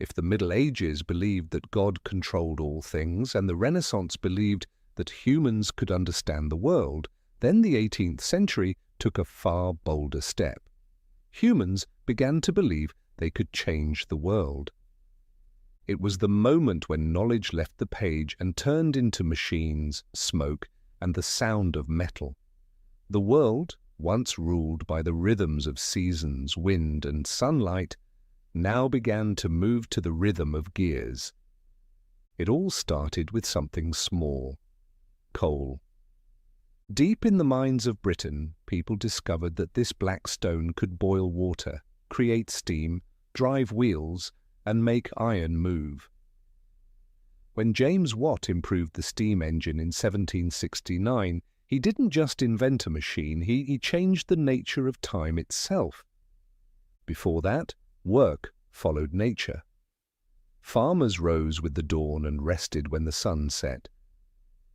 If the Middle Ages believed that God controlled all things, and the Renaissance believed that humans could understand the world, then the 18th century took a far bolder step. Humans began to believe they could change the world. It was the moment when knowledge left the page and turned into machines, smoke, and the sound of metal. The world, once ruled by the rhythms of seasons, wind, and sunlight, now began to move to the rhythm of gears. It all started with something small: coal. Deep in the mines of Britain, people discovered that this black stone could boil water, create steam, drive wheels, and make iron move. When James Watt improved the steam engine in 1769, he didn't just invent a machine, he changed the nature of time itself. Before that, work followed nature. Farmers rose with the dawn and rested when the sun set.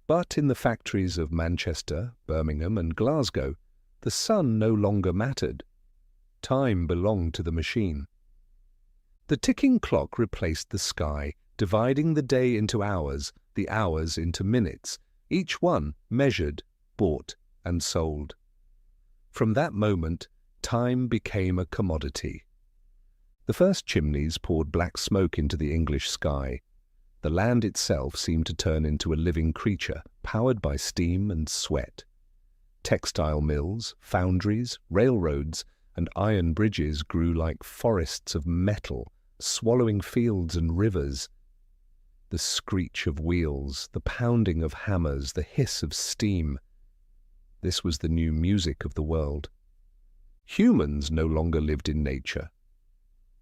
But in the factories of Manchester, Birmingham, and Glasgow, the sun no longer mattered. Time belonged to the machine. The ticking clock replaced the sky, dividing the day into hours, the hours into minutes, each one measured, bought, and sold. From that moment, time became a commodity. The first chimneys poured black smoke into the English sky. The land itself seemed to turn into a living creature, powered by steam and sweat. Textile mills, foundries, railroads, and iron bridges grew like forests of metal, swallowing fields and rivers. The screech of wheels, the pounding of hammers, the hiss of steam. This was the new music of the world. Humans no longer lived in nature.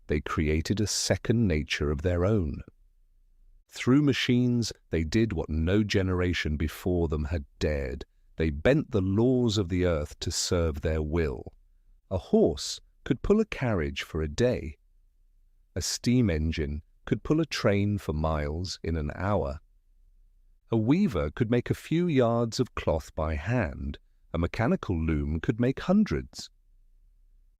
They created a second nature of their own. Through machines, they did what no generation before them had dared. They bent the laws of the earth to serve their will. A horse could pull a carriage for a day. A steam engine could pull a train for miles in an hour. A weaver could make a few yards of cloth by hand. A mechanical loom could make hundreds.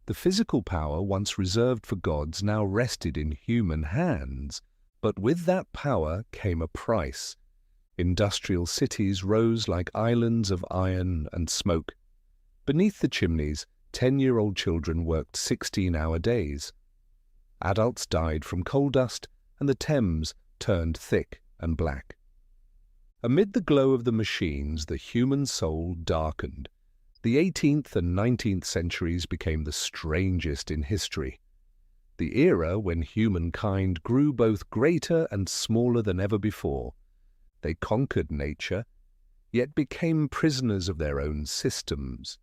The physical power once reserved for gods now rested in human hands. But with that power came a price. Industrial cities rose like islands of iron and smoke. Beneath the chimneys, 10-year-old children worked 16-hour days. Adults died from coal dust, and the Thames turned thick and black. Amid the glow of the machines, the human soul darkened. The 18th and 19th centuries became the strangest in history. The era when humankind grew both greater and smaller than ever before. They conquered nature, yet became prisoners of their own systems.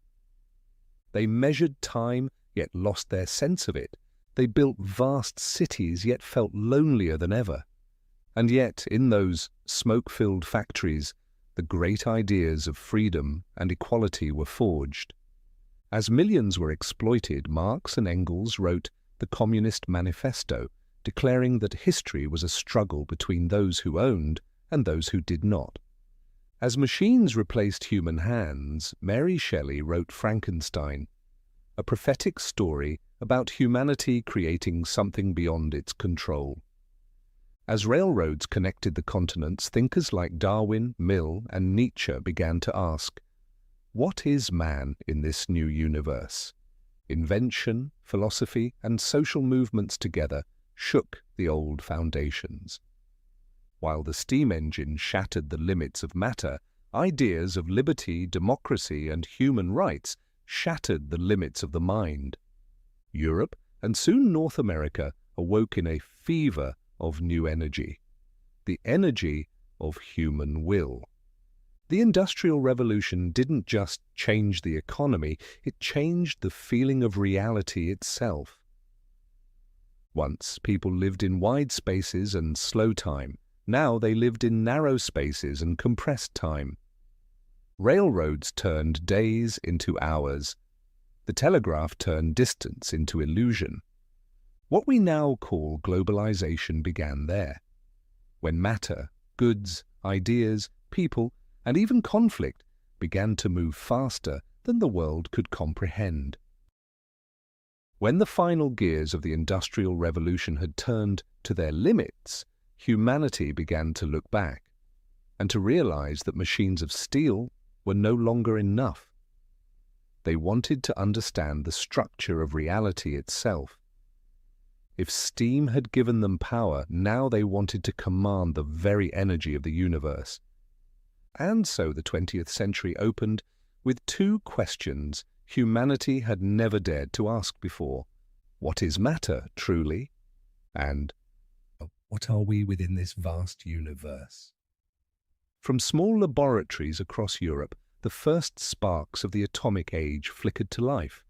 They measured time, yet lost their sense of it. They built vast cities, yet felt lonelier than ever. And yet, in those smoke-filled factories, the great ideas of freedom and equality were forged. As millions were exploited, Marx and Engels wrote the Communist Manifesto, declaring that history was a struggle between those who owned and those who did not. As machines replaced human hands, Mary Shelley wrote Frankenstein, a prophetic story about humanity creating something beyond its control. As railroads connected the continents, thinkers like Darwin, Mill, and Nietzsche began to ask, what is man in this new universe? Invention, philosophy, and social movements together shook the old foundations. While the steam engine shattered the limits of matter, ideas of liberty, democracy, and human rights shattered the limits of the mind. Europe, and soon North America, awoke in a fever of new energy, the energy of human will. The Industrial Revolution didn't just change the economy, it changed the feeling of reality itself. Once, people lived in wide spaces and slow time. Now they lived in narrow spaces and compressed time. Railroads turned days into hours. The telegraph turned distance into illusion. What we now call globalization began there, when matter, goods, ideas, people, and even conflict began to move faster than the world could comprehend. When the final gears of the Industrial Revolution had turned to their limits, humanity began to look back and to realize that machines of steel were no longer enough. They wanted to understand the structure of reality itself. If steam had given them power, now they wanted to command the very energy of the universe. And so the 20th century opened with two questions humanity had never dared to ask before. What is matter, truly? And what are we within this vast universe? from small laboratories across Europe, the first sparks of the atomic age flickered to life.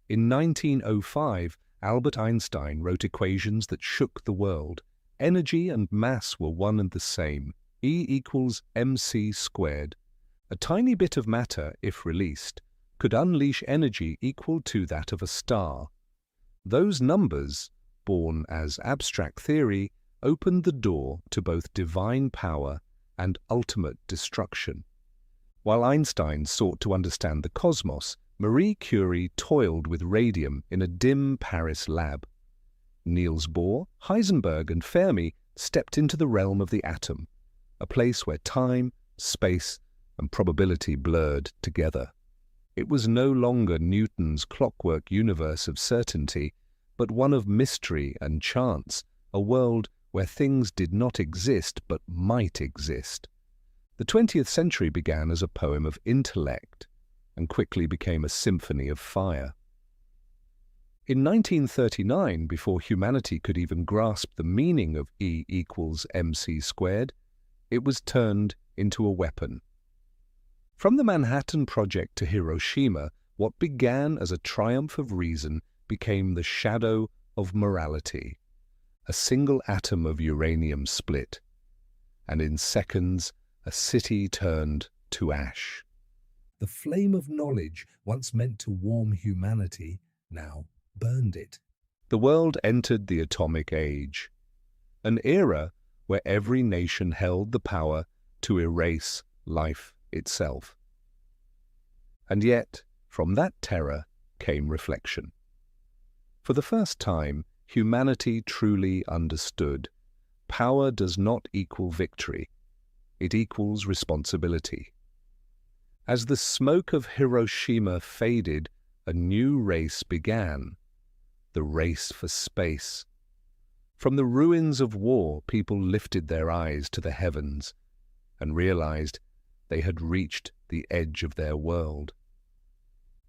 In 1905, Albert Einstein wrote equations that shook the world. Energy and mass were one and the same, E equals mc squared. A tiny bit of matter, if released, could unleash energy equal to that of a star. Those numbers, born as abstract theory, opened the door to both divine power and ultimate destruction. While Einstein sought to understand the cosmos, Marie Curie toiled with radium in a dim Paris lab. Niels Bohr, Heisenberg, and Fermi stepped into the realm of the atom, a place where time, space, and probability blurred together. It was no longer Newton's clockwork universe of certainty, but one of mystery and chance, a world where things did not exist but might exist. The 20th century began as a poem of intellect and quickly became a symphony of fire. In 1939, before humanity could even grasp the meaning of E equals mc squared, it was turned into a weapon. From the Manhattan Project to Hiroshima, what began as a triumph of reason became the shadow of morality. A single atom of uranium split. and in seconds a city turned to ash. The flame of knowledge, once meant to warm humanity, now burned it. The world entered the atomic age, an era where every nation held the power to erase life itself. And yet, from that terror came reflection. For the first time, humanity truly understood. Power does not equal victory. It equals responsibility. As the smoke of Hiroshima faded, a new race began, the race for space. From the ruins of war, people lifted their eyes to the heavens and realized they had reached the edge of their world.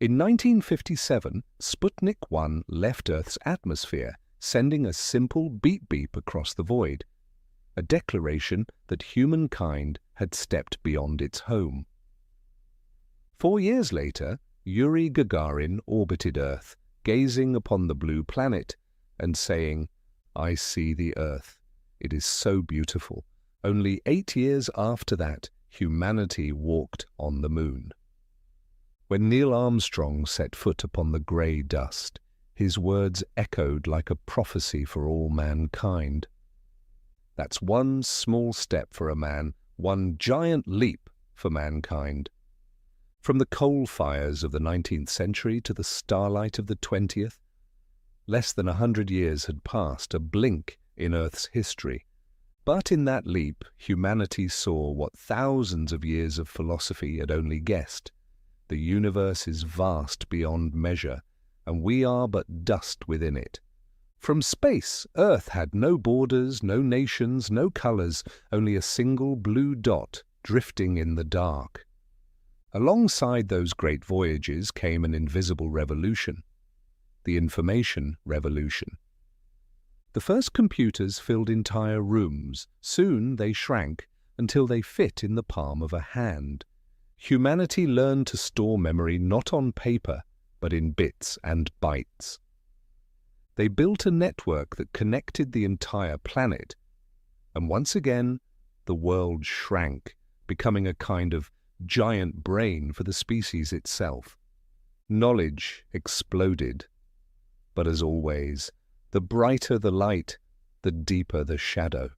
In 1957, Sputnik 1 left Earth's atmosphere, sending a simple beep-beep across the void, a declaration that humankind had stepped beyond its home. 4 years later, Yuri Gagarin orbited Earth, gazing upon the blue planet and saying, "I see the Earth. It is so beautiful." Only 8 years after that, humanity walked on the moon. When Neil Armstrong set foot upon the grey dust, his words echoed like a prophecy for all mankind. That's one small step for a man, one giant leap for mankind. From the coal fires of the 19th century to the starlight of the 20th, less than 100 years had passed, a blink in Earth's history. But in that leap, humanity saw what thousands of years of philosophy had only guessed. The universe is vast beyond measure, and we are but dust within it. From space, Earth had no borders, no nations, no colors, only a single blue dot drifting in the dark. Alongside those great voyages came an invisible revolution, the information revolution. The first computers filled entire rooms. Soon they shrank until they fit in the palm of a hand. Humanity learned to store memory not on paper, but in bits and bytes. They built a network that connected the entire planet, and once again the world shrank, becoming a kind of giant brain for the species itself. Knowledge exploded, but as always, the brighter the light, the deeper the shadow.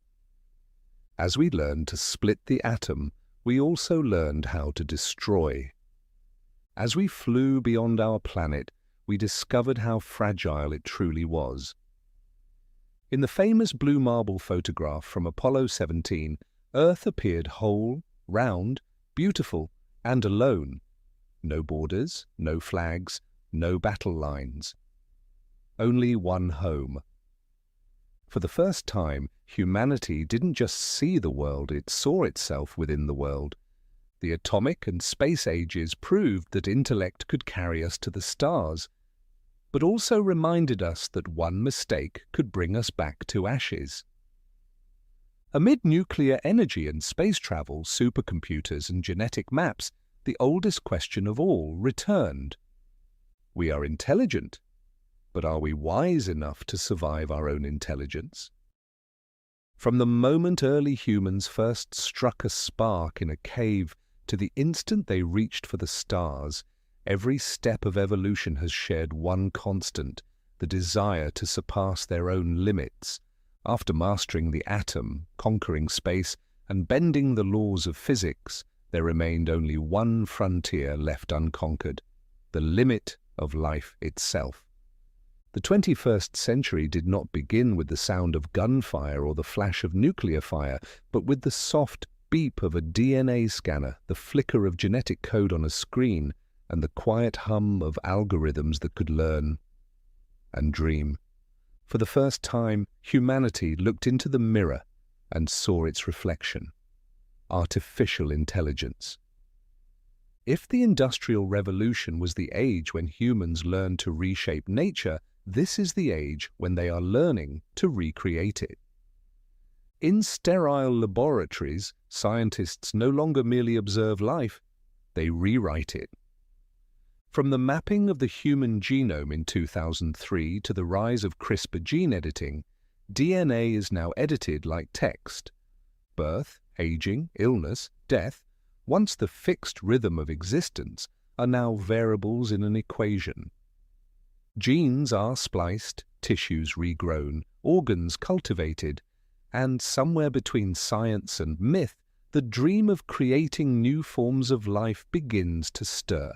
As we learned to split the atom, we also learned how to destroy. As we flew beyond our planet, we discovered how fragile it truly was. In the famous blue marble photograph from Apollo 17, Earth appeared whole, round, beautiful, and alone. No borders, no flags, no battle lines. Only one home. For the first time, humanity didn't just see the world, it saw itself within the world. The atomic and space ages proved that intellect could carry us to the stars, but also reminded us that one mistake could bring us back to ashes. Amid nuclear energy and space travel, supercomputers and genetic maps, the oldest question of all returned. We are intelligent, but are we wise enough to survive our own intelligence? From the moment early humans first struck a spark in a cave to the instant they reached for the stars, every step of evolution has shared one constant, the desire to surpass their own limits. After mastering the atom, conquering space, and bending the laws of physics, there remained only one frontier left unconquered, the limit of life itself. The 21st century did not begin with the sound of gunfire or the flash of nuclear fire, but with the soft beep of a DNA scanner, the flicker of genetic code on a screen, and the quiet hum of algorithms that could learn and dream. For the first time, humanity looked into the mirror and saw its reflection: artificial intelligence. If the Industrial Revolution was the age when humans learned to reshape nature, this is the age when they are learning to recreate it. In sterile laboratories, scientists no longer merely observe life, they rewrite it. From the mapping of the human genome in 2003 to the rise of CRISPR gene editing, DNA is now edited like text. Birth, aging, illness, death, once the fixed rhythm of existence, are now variables in an equation. Genes are spliced, tissues regrown, organs cultivated, and somewhere between science and myth, the dream of creating new forms of life begins to stir.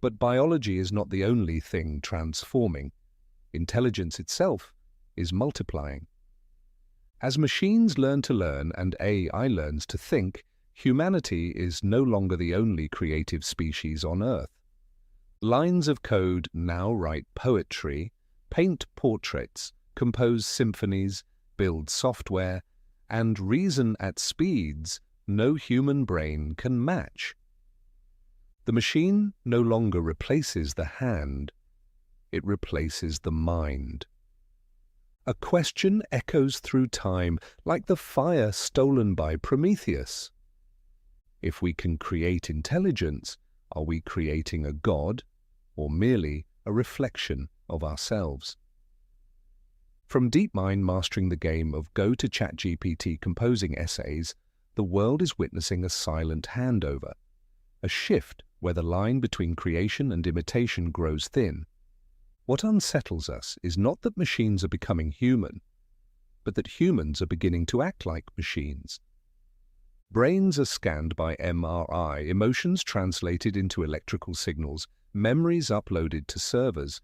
But biology is not the only thing transforming. Intelligence itself is multiplying. As machines learn to learn and AI learns to think, humanity is no longer the only creative species on Earth. Lines of code now write poetry, paint portraits, compose symphonies, build software, and reason at speeds no human brain can match. The machine no longer replaces the hand, it replaces the mind. A question echoes through time like the fire stolen by Prometheus. If we can create intelligence, are we creating a god or merely a reflection of ourselves? From DeepMind mastering the game of Go to ChatGPT composing essays, the world is witnessing a silent handover, a shift where the line between creation and imitation grows thin. What unsettles us is not that machines are becoming human, but that humans are beginning to act like machines. Brains are scanned by MRI, emotions translated into electrical signals, memories uploaded to servers.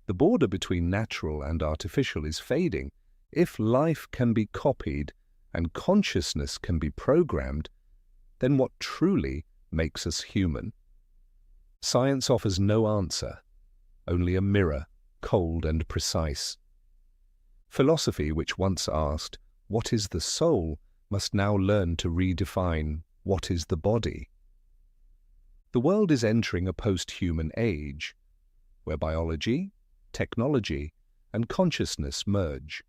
The border between natural and artificial is fading. If life can be copied and consciousness can be programmed, then what truly makes us human? Science offers no answer, only a mirror, cold and precise. Philosophy, which once asked, "What is the soul?" must now learn to redefine, "What is the body?" The world is entering a post-human age, where biology, technology, and consciousness merge.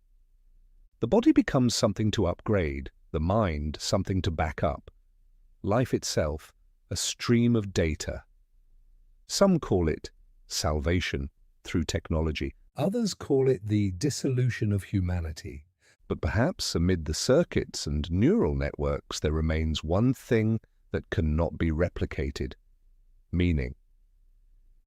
The body becomes something to upgrade, the mind something to back up, life itself a stream of data. Some call it salvation through technology. Others call it the dissolution of humanity. But perhaps amid the circuits and neural networks there remains one thing that cannot be replicated: meaning.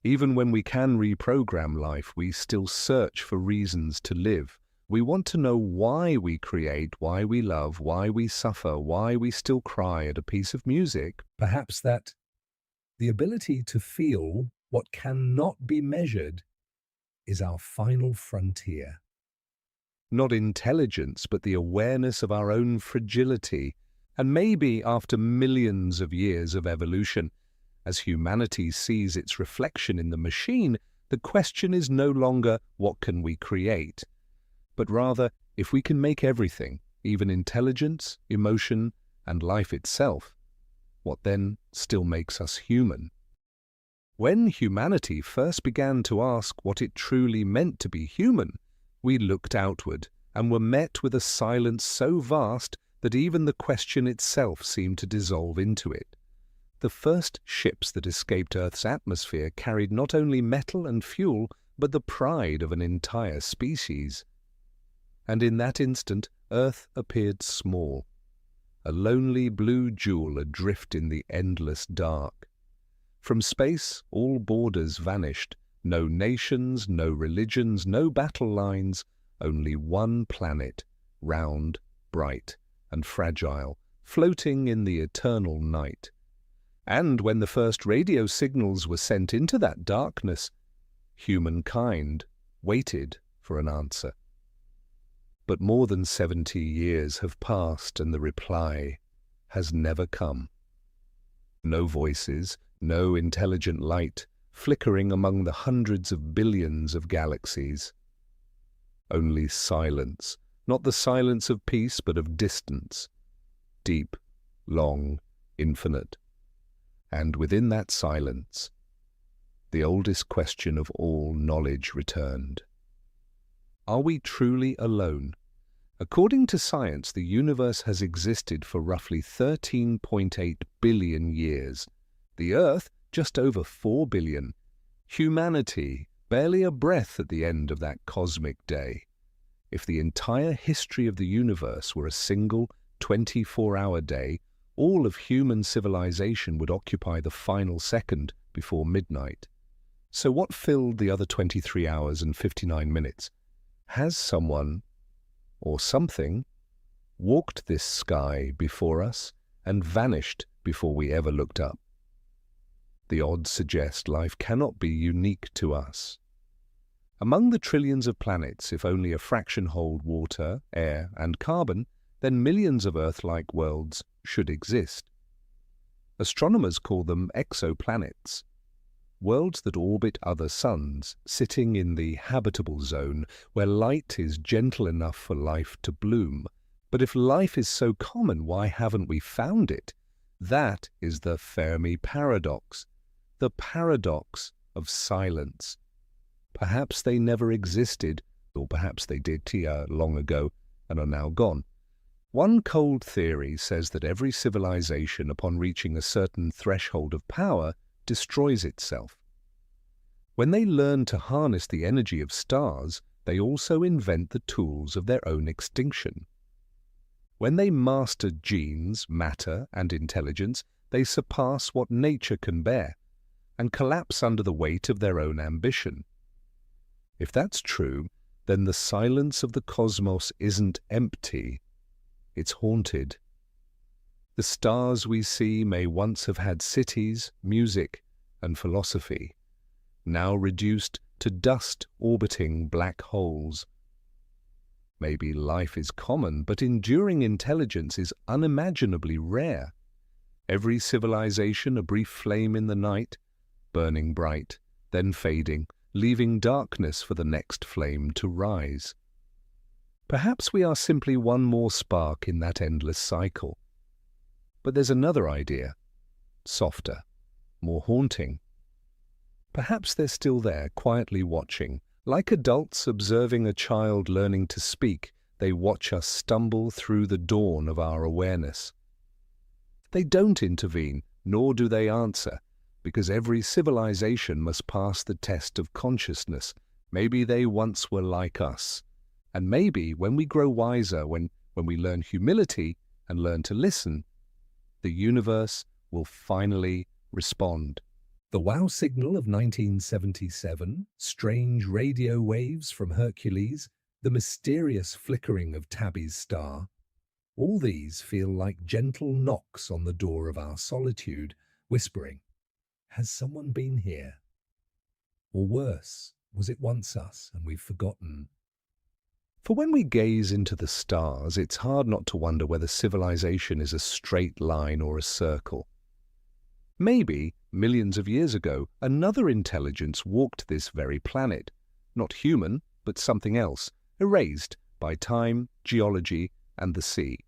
Even when we can reprogram life, we still search for reasons to live. We want to know why we create, why we love, why we suffer, why we still cry at a piece of music. Perhaps that the ability to feel what cannot be measured is our final frontier. Not intelligence, but the awareness of our own fragility. And maybe after millions of years of evolution, as humanity sees its reflection in the machine, the question is no longer what can we create, but rather if we can make everything, even intelligence, emotion, and life itself, what then still makes us human? When humanity first began to ask what it truly meant to be human, we looked outward and were met with a silence so vast that even the question itself seemed to dissolve into it. The first ships that escaped Earth's atmosphere carried not only metal and fuel, but the pride of an entire species. And in that instant, Earth appeared small, a lonely blue jewel adrift in the endless dark. From space, all borders vanished. No nations, no religions, no battle lines, only one planet, round, bright, and fragile, floating in the eternal night. And when the first radio signals were sent into that darkness, humankind waited for an answer. But more than 70 years have passed and the reply has never come. No voices, no intelligent light, flickering among the hundreds of billions of galaxies. Only silence, not the silence of peace but of distance, deep, long, infinite. And within that silence, the oldest question of all knowledge returned. Are we truly alone? According to science, the universe has existed for roughly 13.8 billion years. The Earth, just over 4 billion. Humanity, barely a breath at the end of that cosmic day. If the entire history of the universe were a single 24-hour day, all of human civilization would occupy the final second before midnight. So what filled the other 23 hours and 59 minutes? Has someone, or something, walked this sky before us and vanished before we ever looked up? The odds suggest life cannot be unique to us. Among the trillions of planets, if only a fraction hold water, air, and carbon, then millions of Earth-like worlds should exist. Astronomers call them exoplanets, worlds that orbit other suns, sitting in the habitable zone where light is gentle enough for life to bloom. But if life is so common, why haven't we found it? That is the Fermi paradox, the paradox of silence. Perhaps they never existed, or perhaps they did long ago and are now gone. One cold theory says that every civilization, upon reaching a certain threshold of power, destroys itself. When they learn to harness the energy of stars, they also invent the tools of their own extinction. When they master genes, matter, and intelligence, they surpass what nature can bear and collapse under the weight of their own ambition. If that's true, then the silence of the cosmos isn't empty, it's haunted. The stars we see may once have had cities, music, and philosophy, now reduced to dust orbiting black holes. Maybe life is common, but enduring intelligence is unimaginably rare. Every civilization a brief flame in the night, burning bright, then fading, leaving darkness for the next flame to rise. Perhaps we are simply one more spark in that endless cycle. But there's another idea, softer, more haunting. Perhaps they're still there, quietly watching. Like adults observing a child learning to speak, they watch us stumble through the dawn of our awareness. They don't intervene, nor do they answer, because every civilization must pass the test of consciousness. Maybe they once were like us. And maybe when we grow wiser, when we learn humility and learn to listen, the universe will finally respond. The WOW signal of 1977, strange radio waves from Hercules, the mysterious flickering of Tabby's star, all these feel like gentle knocks on the door of our solitude, whispering, "Has someone been here?" Or worse, was it once us and we've forgotten? For when we gaze into the stars, it's hard not to wonder whether civilization is a straight line or a circle. Maybe, millions of years ago, another intelligence walked this very planet. Not human, but something else, erased by time, geology, and the sea.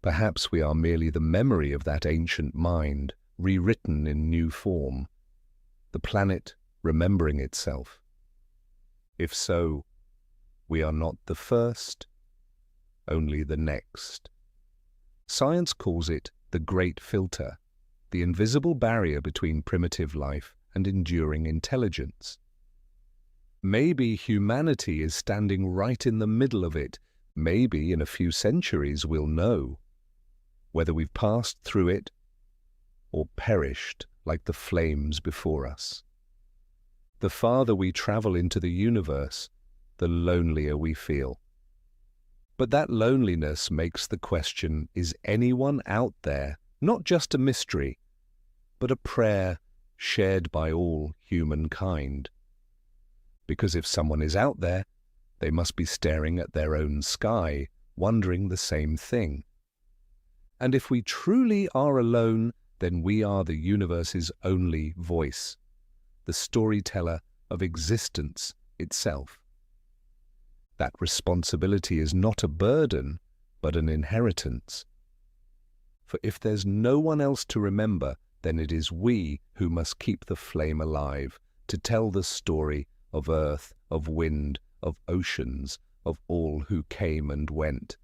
Perhaps we are merely the memory of that ancient mind, rewritten in new form. The planet remembering itself. If so, we are not the first, only the next. Science calls it the Great Filter, the invisible barrier between primitive life and enduring intelligence. Maybe humanity is standing right in the middle of it. Maybe in a few centuries we'll know whether we've passed through it or perished like the flames before us. The farther we travel into the universe, the lonelier we feel. But that loneliness makes the question, is anyone out there, not just a mystery, but a prayer shared by all humankind? Because if someone is out there, they must be staring at their own sky, wondering the same thing. And if we truly are alone, then we are the universe's only voice, the storyteller of existence itself. That responsibility is not a burden, but an inheritance. For if there's no one else to remember, then it is we who must keep the flame alive, to tell the story of earth, of wind, of oceans, of all who came and went.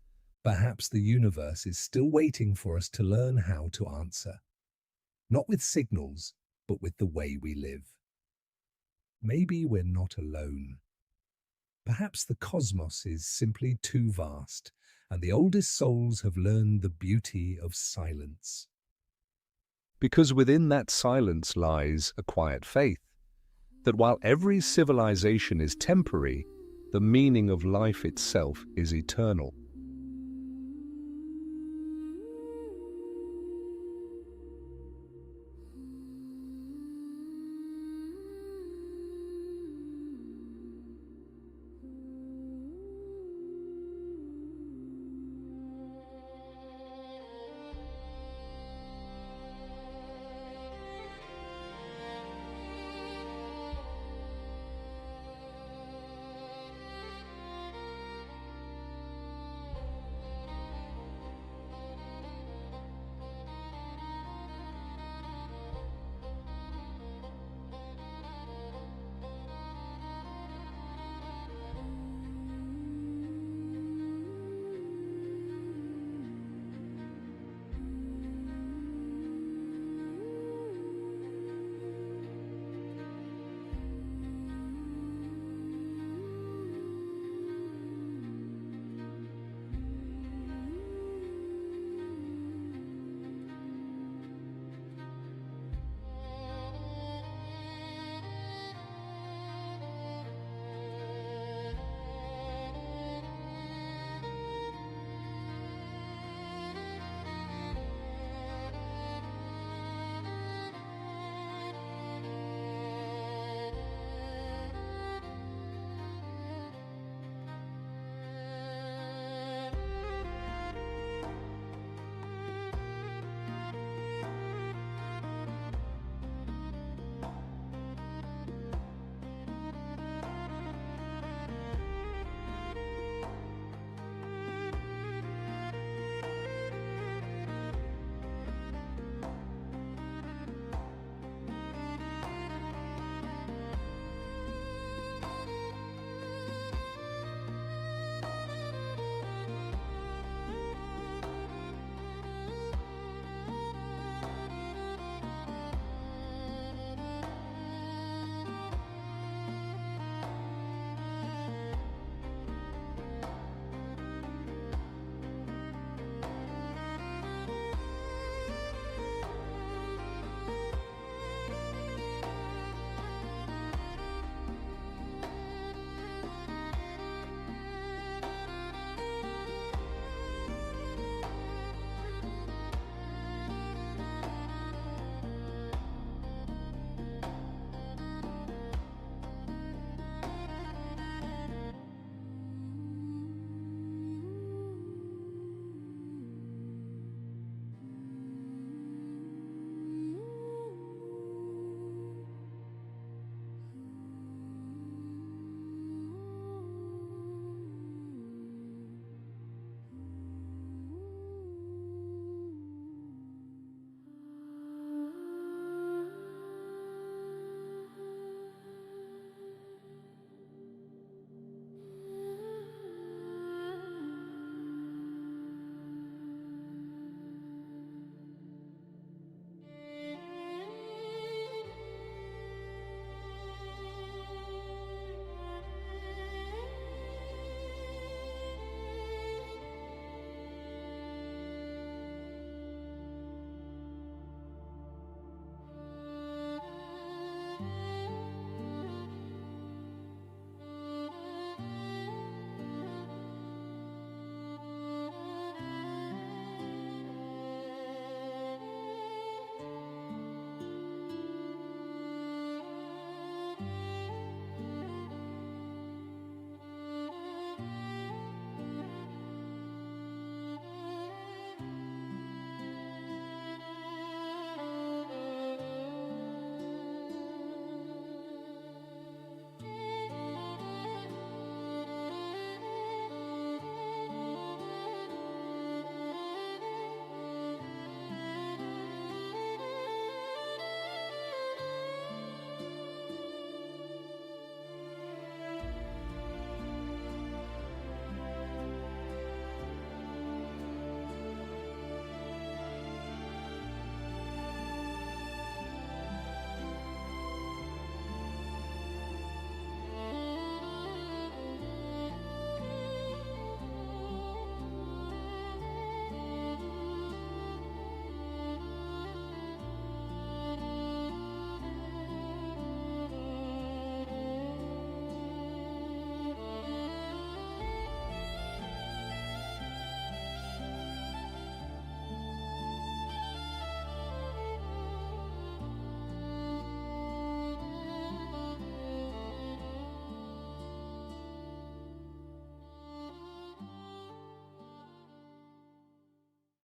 Perhaps the universe is still waiting for us to learn how to answer. Not with signals, but with the way we live. Maybe we're not alone. Perhaps the cosmos is simply too vast, and the oldest souls have learned the beauty of silence. Because within that silence lies a quiet faith that while every civilization is temporary, the meaning of life itself is eternal.